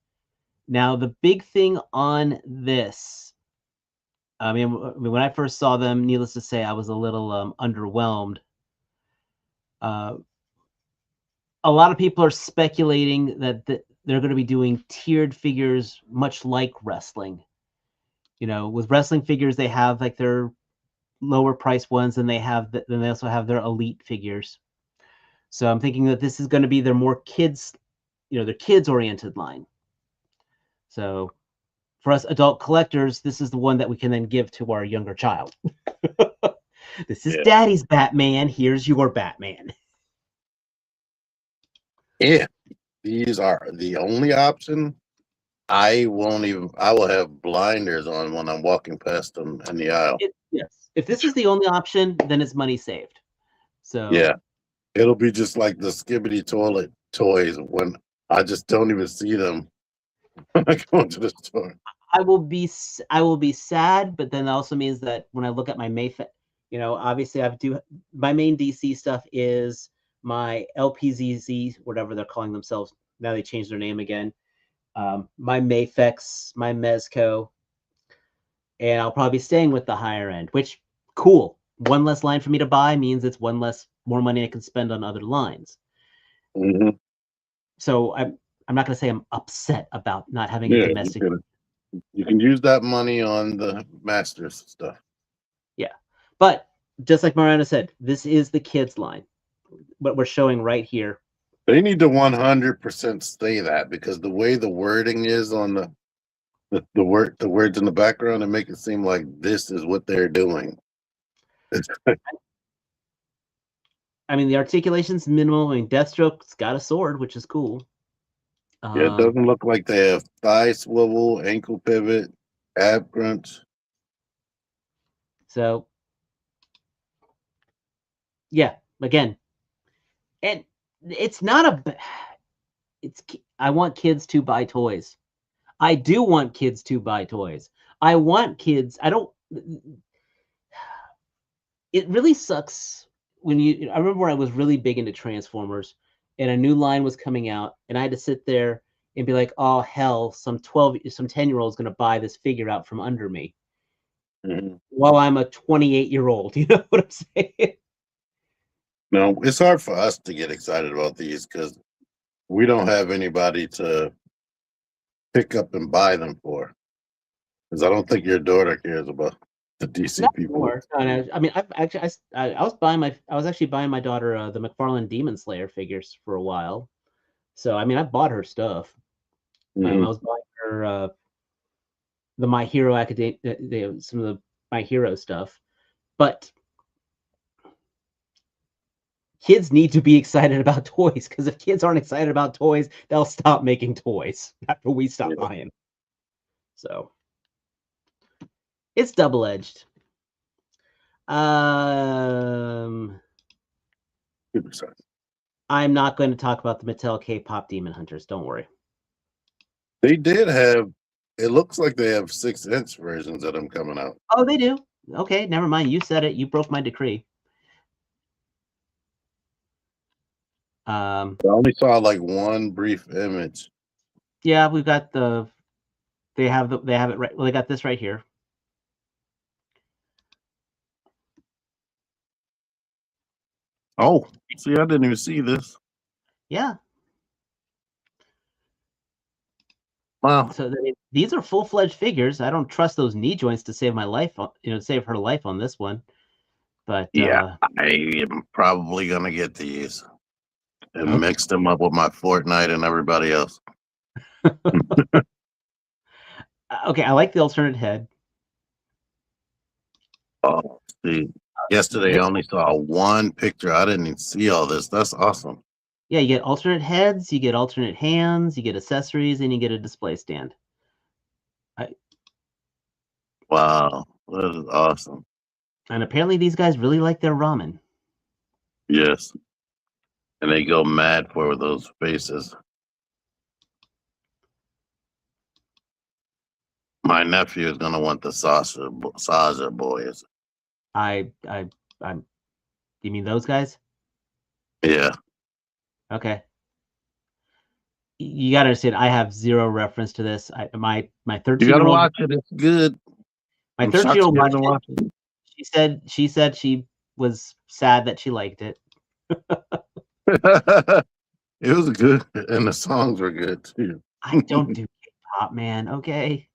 Now, the big thing on this, I mean, when I first saw them, needless to say, I was a little underwhelmed. A lot of people are speculating that they're going to be doing tiered figures, much like wrestling. You know, with wrestling figures, they have like their lower price ones, and then they also have their elite figures. So I'm thinking that this is going to be their more kids, you know, their kids oriented line. So for us adult collectors, this is the one that we can then give to our younger child. This is Daddy's Batman. Here's your Batman. Yeah, these are the only option. I will have blinders on when I'm walking past them in the aisle. Yes. If this is the only option, then it's money saved. So yeah, it'll be just like the Skibbity toilet toys when I just don't even see them when I go into the store. I will be sad, but then that also means that when I look at my Mayfair, you know, obviously my main DC stuff is my LPZZ, whatever they're calling themselves. Now they changed their name again. My Mafex, my Mezco, and I'll probably be staying with the higher end, which cool. One less line for me to buy means it's more money I can spend on other lines. Mm-hmm. So I'm not going to say I'm upset about not having a domestic. You can use that money on the Masters stuff. Yeah, but just like Miranda said, this is the kids line. What we're showing right here. They need to 100% stay that, because the way the wording is on the words in the background and make it seem like this is what they're doing. I mean, the articulation's minimal. I mean, Deathstroke's got a sword, which is cool. Yeah, it doesn't look like they have thigh swivel, ankle pivot, ab crunch. So, yeah, again, and it's not a. It's. I want kids to buy toys. I do want kids to buy toys. I want kids. I don't. It really sucks when you. I remember when I was really big into Transformers, and a new line was coming out, and I had to sit there and be like, "Oh hell, some 10-year-old is going to buy this figure out from under me," while I'm a 28-year-old. You know what I'm saying? No, it's hard for us to get excited about these because we don't have anybody to pick up and buy them for. Because I don't think your daughter cares about the DC Not people. more. No, I mean, I was actually buying my daughter the McFarlane Demon Slayer figures for a while. So I mean, I bought her stuff. I was buying her the My Hero Academia, some of the My Hero stuff, but kids need to be excited about toys, because if kids aren't excited about toys, they'll stop making toys after we stop buying. So it's double-edged. I'm not going to talk about the Mattel K-pop Demon Hunters. Don't worry. They did have. It looks like they have 6-inch versions of them coming out. Oh, they do. Okay, never mind. You said it. You broke my decree. I only saw like one brief image. Yeah, we've got the. They have it right. Well, they got this right here. Oh, see, I didn't even see this. Yeah. Wow. So these are full-fledged figures. I don't trust those knee joints to save my life. Save her life on this one. But yeah, I am probably gonna get these and mix them up with my Fortnite and everybody else. Okay, I like the alternate head. Oh, see, yesterday I only saw one picture. I didn't even see all this. That's awesome. Yeah, you get alternate heads, you get alternate hands, you get accessories, and you get a display stand. Wow, that is awesome. And apparently these guys really like their ramen. Yes. And they go mad for those faces. My nephew is gonna want the Saja boys. You mean those guys? Yeah. Okay. You gotta understand, I have zero reference to this. My 13-year-old. You gotta watch it. It's good. My 13-year-old watched it. She said she was sad that she liked it. It was good, and the songs were good too. I don't do K-pop, man. Okay.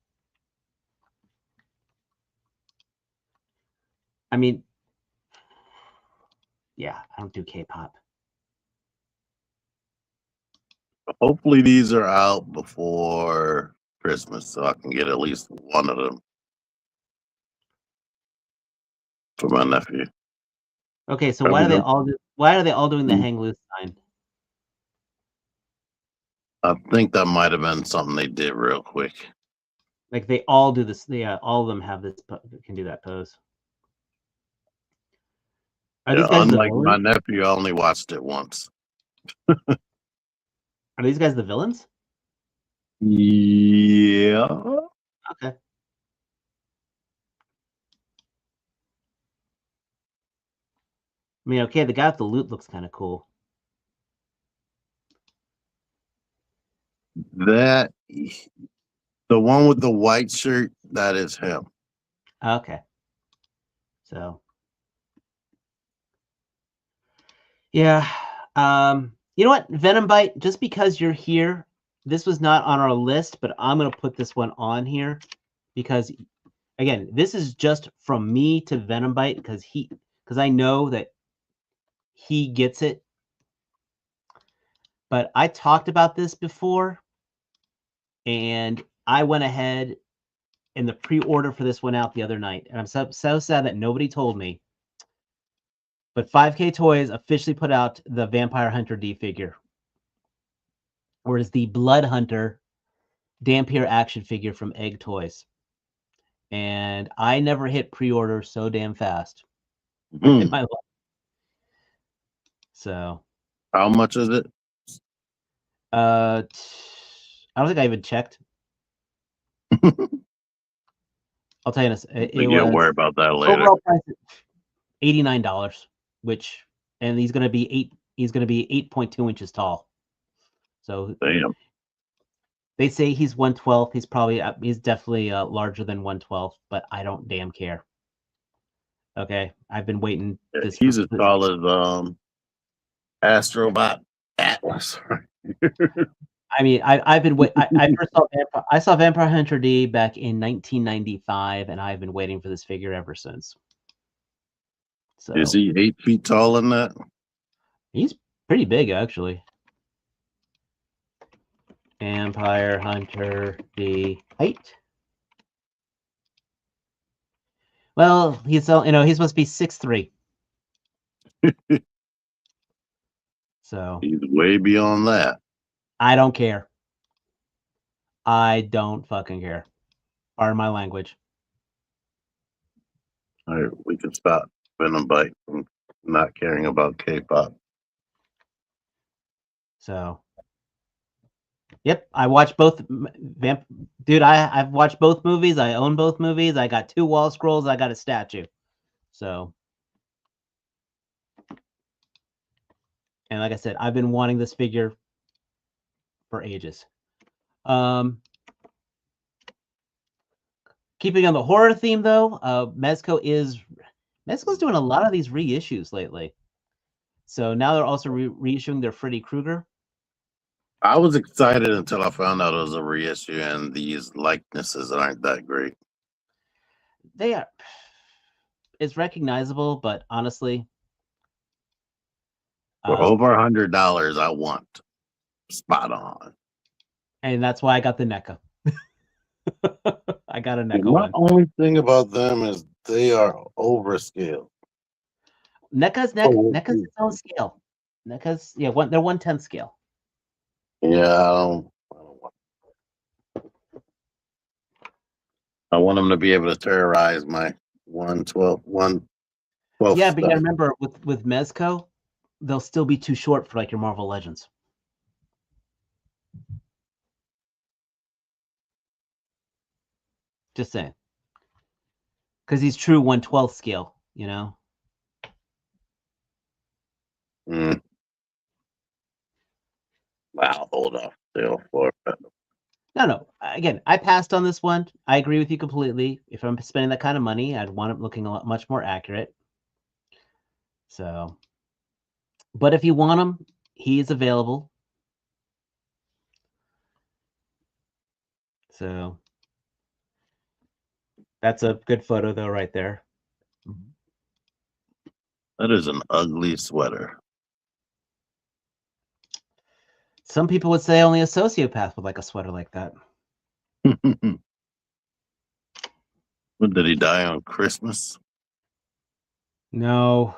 I mean, yeah, I don't do K-pop. Hopefully these are out before Christmas so I can get at least one of them for my nephew. Okay, so why are they all doing the hang loose sign? I think that might have been something they did real quick. Like they all do this. Yeah, all of them have this. Can do that pose. Are these guys unlike my nephew, I only watched it once. Are these guys the villains? Yeah. Okay. I mean, okay, the guy with the loot looks kind of cool. The one with the white shirt, that is him. Okay. So, yeah. You know what, Venom Bite, just because you're here, this was not on our list, but I'm going to put this one on here because, again, this is just from me to Venom Bite because I know that he gets it. But I talked about this before, and I went ahead and the pre-order for this went out the other night, and I'm so sad that nobody told me. But 5K Toys officially put out the Vampire Hunter D figure, or is the Blood Hunter Dampier action figure from Egg Toys. And I never hit pre-order so damn fast in my life. So, how much is it? I don't think I even checked. I'll tell you this. We can't worry about that later. Overall price $89, which, and he's gonna be 8.2 inches tall. So damn. They say he's 112. He's definitely larger than 112, but I don't damn care. Okay, I've been waiting. Yeah, he's as tall as Astrobot Atlas. I mean, I've been waiting. I saw Vampire Hunter D back in 1995, and I've been waiting for this figure ever since. So is he 8 feet tall in that? He's pretty big, actually. Vampire Hunter D height. Well, he's supposed to be 6'3". So he's way beyond that. I don't care. I don't fucking care. Pardon my language. All right, we can stop Venom Bite from not caring about K-pop. So, yep, I watched both. Dude, I've watched both movies. I own both movies. I got 2 wall scrolls. I got a statue. So, and like I said, I've been wanting this figure for ages. Keeping on the horror theme, though, Mezco's doing a lot of these reissues lately. So now they're also reissuing their Freddy Krueger. I was excited until I found out it was a reissue, and these likenesses aren't that great. They are. It's recognizable, but honestly, for over $100, I want spot on. And that's why I got the NECA. I got a NECA one. The only thing about them is they are overscaled. NECA's its own scale. NECA's they're 1/10 scale. Yeah, I want them to be able to terrorize my 112. Yeah, but you gotta remember with Mezco, they'll still be too short for like your Marvel Legends. Just saying. Because he's true 1/12 scale, you know? Wow, hold on. No. Again, I passed on this one. I agree with you completely. If I'm spending that kind of money, I'd want it looking much more accurate. So, but if you want him, he is available. So, that's a good photo, though, right there. That is an ugly sweater. Some people would say only a sociopath would like a sweater like that. When did he die, on Christmas? No,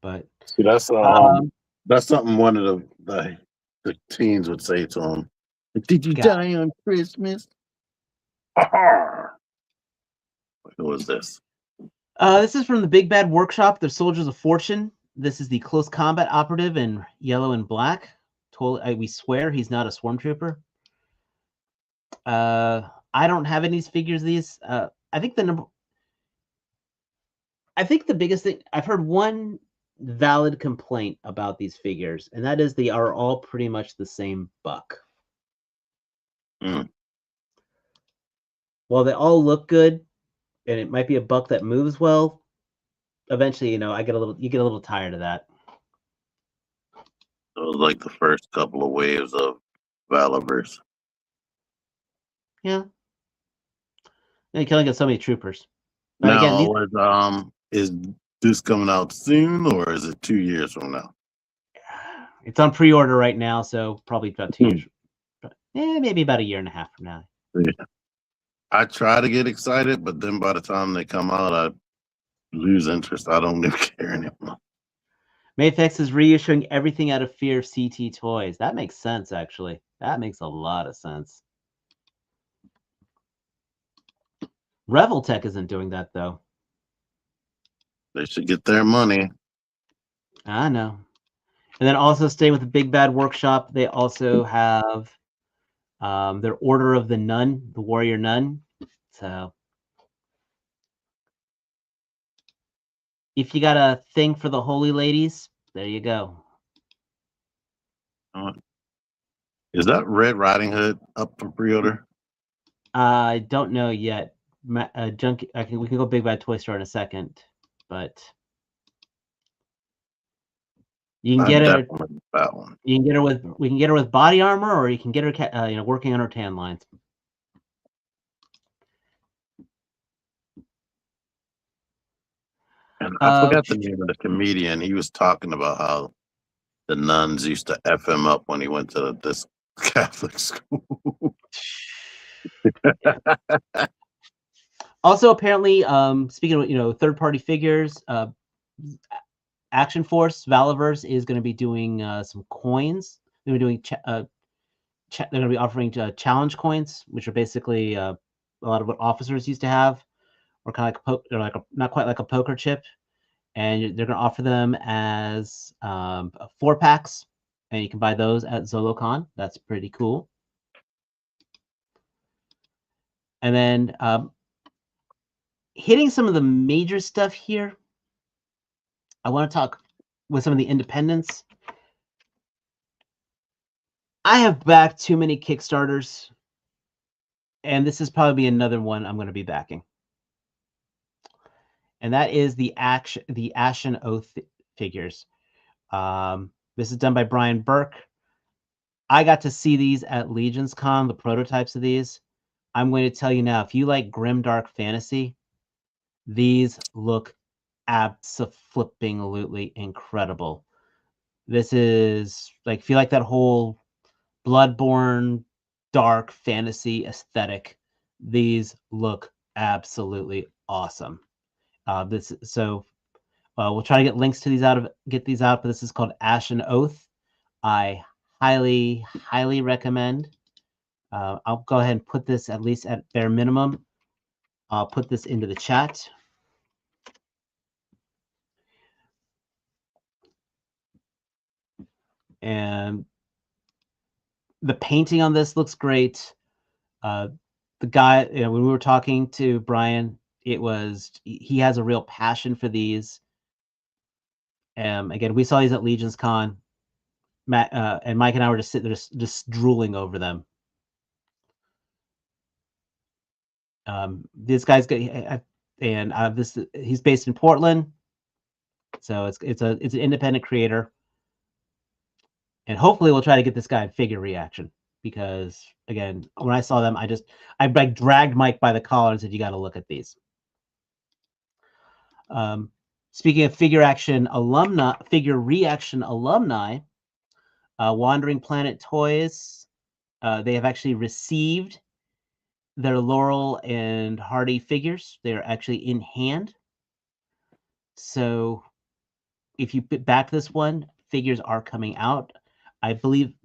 but see, that's something one of the teens would say to him. Did you die on Christmas? Who was this? This is from the Big Bad Workshop. They're Soldiers of Fortune. This is the Close Combat Operative in yellow and black. We swear he's not a Stormtrooper. I don't have any figures of these. I think the biggest thing, I've heard one valid complaint about these figures, and that is they are all pretty much the same buck. While they all look good, and it might be a buck that moves well, eventually, you get a little tired of that. It was like the first couple of waves of Valivers. Yeah. You can only get so many troopers. But now, again, is this coming out soon, or is it 2 years from now? It's on pre-order right now, so probably about 2 years. Maybe about a year and a half from now. Yeah. I try to get excited, but then by the time they come out, I lose interest. I don't even care anymore. Mayfix is reissuing everything out of fear of CT toys. That makes sense, actually. That makes a lot of sense. Reveltech isn't doing that, though. They should get their money. I know. And then also staying with the Big Bad Workshop, they also have their Order of the Nun, the Warrior Nun. So if you got a thing for the Holy Ladies, there you go. Is that Red Riding Hood up for pre-order? I don't know yet. Junkie, we can go Big Bad Toy Store in a second, but you can get her. That one. You can get her with. We can get her with body armor, or you can get her, working on her tan lines. And I forgot the name of the comedian. He was talking about how the nuns used to F him up when he went to this Catholic school. Also, apparently, speaking of third-party figures, Action Force Valaverse is going to be doing some coins. They're doing they're going to be offering challenge coins, which are basically a lot of what officers used to have, or kind of like not quite like a poker chip, and they're going to offer them as 4-packs, and you can buy those at ZoloCon. That's pretty cool. And then hitting some of the major stuff here, I want to talk with some of the independents. I have backed too many Kickstarters, and this is probably another one I'm going to be backing. And that is the Ashen Oath figures. This is done by Brian Burke. I got to see these at Legions Con, the prototypes of these. I'm going to tell you now, if you like grimdark fantasy, these look abso-flipping-lutely incredible. This is like, if you like that whole Bloodborne dark fantasy aesthetic, these look absolutely awesome. We'll try to get links to these get these out, but this is called Ashen Oath. I highly recommend. I'll go ahead and put this, at least at bare minimum, I'll put this into the chat. And the painting on this looks great. The guy, when we were talking to Brian, he has a real passion for these. Again, we saw these at Legions Con. Matt and Mike and I were just sitting there just drooling over them. This guy's he's based in Portland, so it's an independent creator, and hopefully we'll try to get this guy in FigureAction, because again, when I saw them, I dragged Mike by the collar and said, "You got to look at these." Speaking of FigureAction alumni, Wandering Planet Toys, they have actually received their Laurel and Hardy figures. They are actually in hand. So if you back this one, figures are coming out. I believe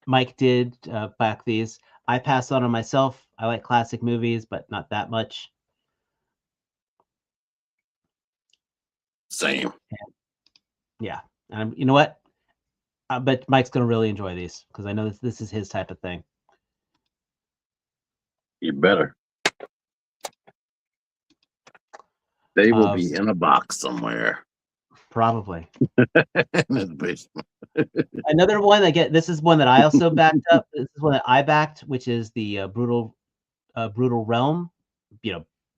Mike did back these. I passed on myself. I like classic movies, but not that much. Same. Yeah. And you know what? I bet Mike's going to really enjoy these, because I know this is his type of thing. You better. They will be in a box somewhere. Probably. In his basement. Another one this is one that I also backed up. This is one that I backed, which is the Brutal Realm.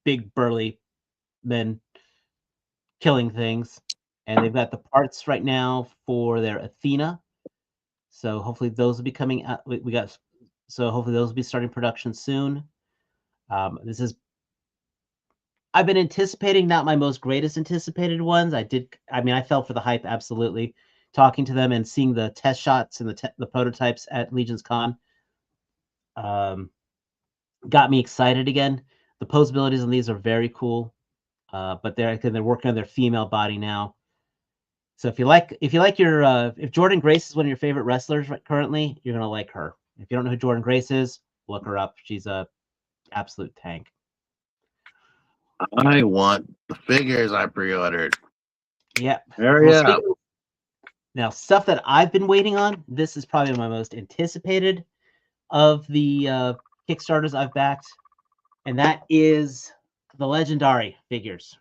Big burly men killing things. And they've got the parts right now for their Athena. So hopefully those will be coming out. So hopefully those will be starting production soon. I've been anticipating, not my most greatest anticipated ones. I fell for the hype, absolutely. Talking to them and seeing the test shots and the prototypes at Legions Con. got me excited again. The posabilities on these are very cool, but they're working on their female body now. So if you like your if Jordan Grace is one of your favorite wrestlers currently, you're gonna like her. If you don't know who Jordan Grace is, look her up. She's a absolute tank. I want the figures I pre-ordered. Yep. Hurry up. Now, stuff that I've been waiting on. This is probably my most anticipated of the Kickstarters I've backed, and that is the Legendari figures.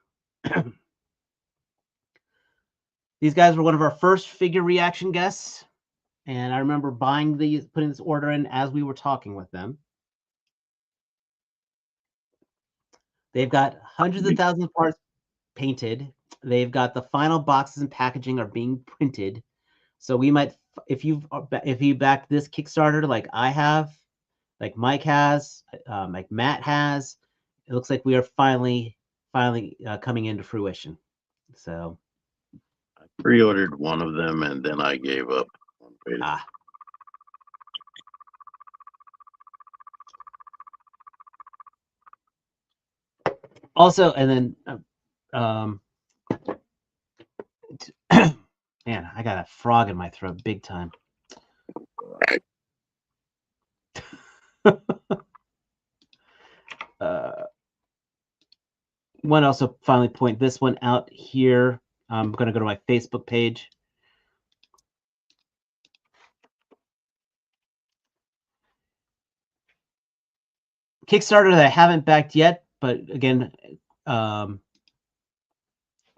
These guys were one of our first FigureAction guests, and I remember putting this order in as we were talking with them. They've got hundreds of thousands of parts painted. They've got the final boxes and packaging are being printed. So we might, if you back this Kickstarter like I have, like Mike has, like Matt has, it looks like we are finally coming into fruition. So I pre-ordered one of them and then I gave up. Also, and then man, I got a frog in my throat big time. One also finally point this one out here. I'm going to go to my Facebook page. Kickstarter that I haven't backed yet, but again,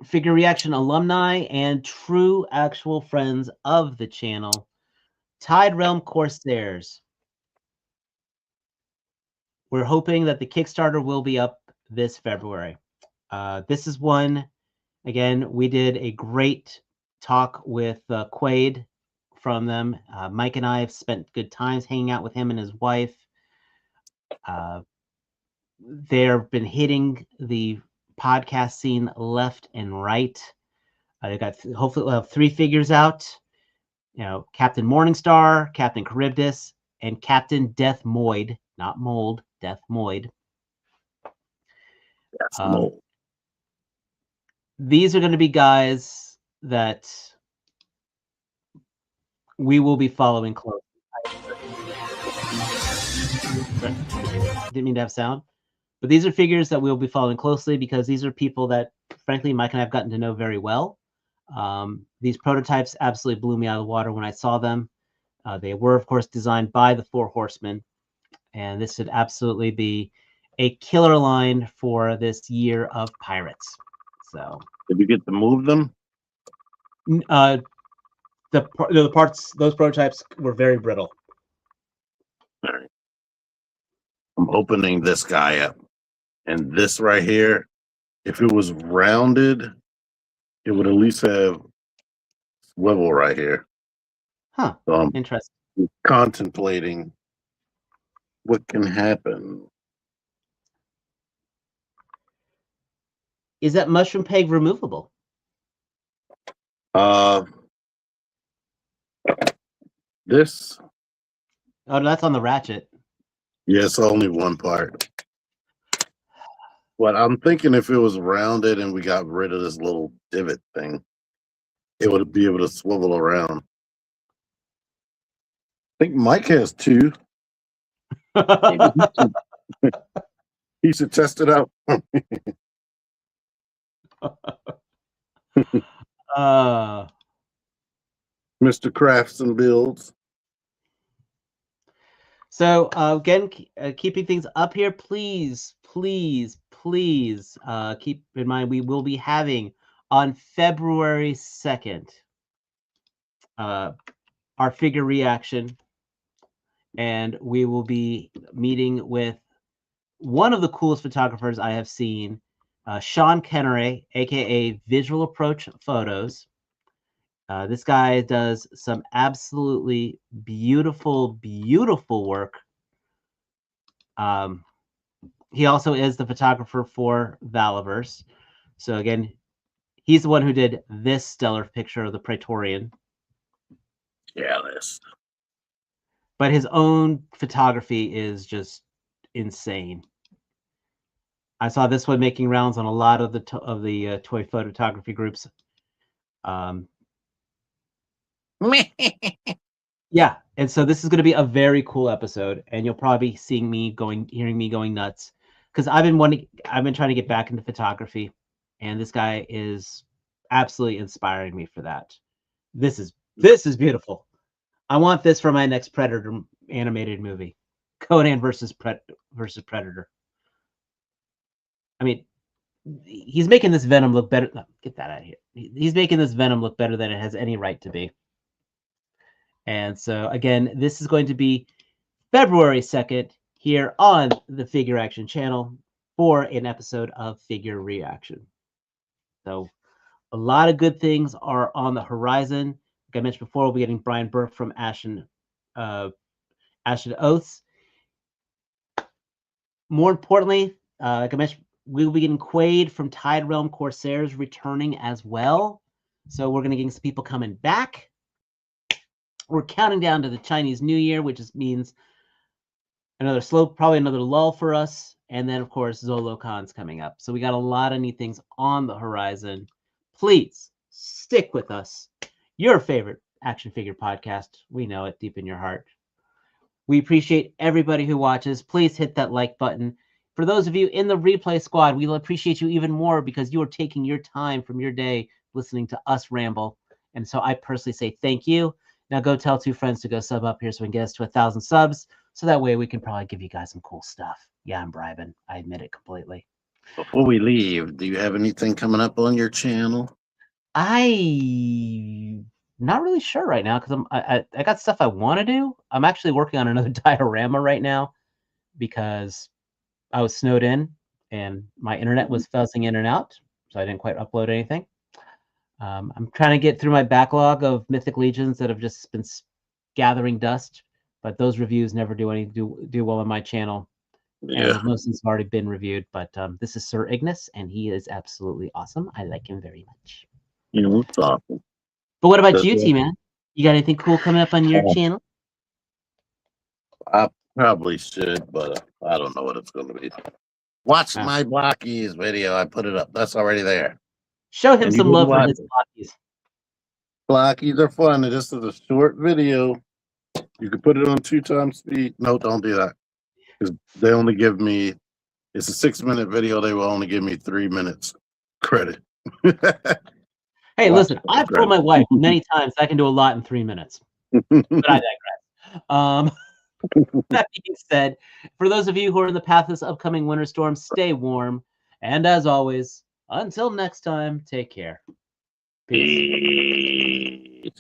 FigureAction alumni and true actual friends of the channel, Tide Realm Corsairs. We're hoping that the Kickstarter will be up this February. This is one, again, we did a great talk with Quaid from them. Mike and I have spent good times hanging out with him and his wife. They've been hitting the podcast scene left and right. They got hopefully we'll have 3 figures out. You know, Captain Morningstar, Captain Charybdis, and Captain Death Moid, not Mold, Death Moid. These are going to be guys that we will be following closely. Didn't mean to have sound. But these are figures that we'll be following closely because these are people that, frankly, Mike and I have gotten to know very well. These prototypes absolutely blew me out of the water when I saw them. They were, of course, designed by the 4 Horsemen. And this should absolutely be a killer line for this year of Pirates. So, did you get to move them? The parts, those prototypes were very brittle. All right. I'm opening this guy up. And this right here, if it was rounded, it would at least have swivel right here. Huh. So interesting. I'm contemplating what can happen. Is that mushroom peg removable? This. Oh, that's on the ratchet. Yes, only one part. But I'm thinking if it was rounded and we got rid of this little divot thing, it would be able to swivel around. I think Mike has 2. He should test it out. Mr. Crafts and Builds. So again, keeping things up here, please keep in mind we will be having on February 2nd our FigureAction, and we will be meeting with one of the coolest photographers I have seen, Sean Kenary, aka Visual Approach Photos. This guy does some absolutely beautiful work. He also is the photographer for Valaverse. So again, he's the one who did this stellar picture of the Praetorian. Yeah, this. But his own photography is just insane. I saw this one making rounds on a lot of the toy photography groups. Yeah, and so this is going to be a very cool episode, and you'll probably be hearing me going nuts, because I've been trying to get back into photography, and this guy is absolutely inspiring me for that. This is beautiful. I want this for my next Predator animated movie, Conan versus Predator. I mean, he's making this Venom look better. No, get that out of here. He's making this Venom look better than it has any right to be. And so, again, this is going to be February 2nd here on the FigureAction channel for an episode of FigureAction. So a lot of good things are on the horizon. Like I mentioned before, we'll be getting Brian Burke from Ashen Oaths. More importantly, like I mentioned, we will be getting Quaid from Tide Realm Corsairs returning as well. So we're going to get some people coming back. We're counting down to the Chinese New Year, which just means probably another lull for us. And then, of course, ZoloCon's coming up. So we got a lot of neat things on the horizon. Please stick with us. Your favorite action figure podcast. We know it deep in your heart. We appreciate everybody who watches. Please hit that like button. For those of you in the replay squad, we'll appreciate you even more because you are taking your time from your day listening to us ramble. And so I personally say thank you. Now go tell 2 friends to go sub up here so we can get us to 1,000 subs. So that way we can probably give you guys some cool stuff. Yeah, I'm bribing. I admit it completely. Before we leave, do you have anything coming up on your channel? I'm not really sure right now because I got stuff I want to do. I'm actually working on another diorama right now because I was snowed in and my internet was fuzzing in and out, so I didn't quite upload anything. I'm trying to get through my backlog of Mythic Legions that have just been gathering dust, but those reviews never do well on my channel. Yeah. And most of them have already been reviewed, but this is Sir Ignis, and he is absolutely awesome. I like him very much. It's awesome. But what about you, T-Man? You got anything cool coming up on your channel? I probably should, but I don't know what it's going to be. Watch my Blokees video. I put it up. That's already there. Show him some love for his Blokees. Blokees are fun. This is a short video. You can put it on 2 times speed. No, don't do that. Because they only give me, it's a 6-minute video. They will only give me 3 minutes credit. Hey, listen, I've told my wife many times I can do a lot in 3 minutes. But I digress. That being said, for those of you who are in the path of this upcoming winter storm, stay warm. And as always, until next time, take care. Peace.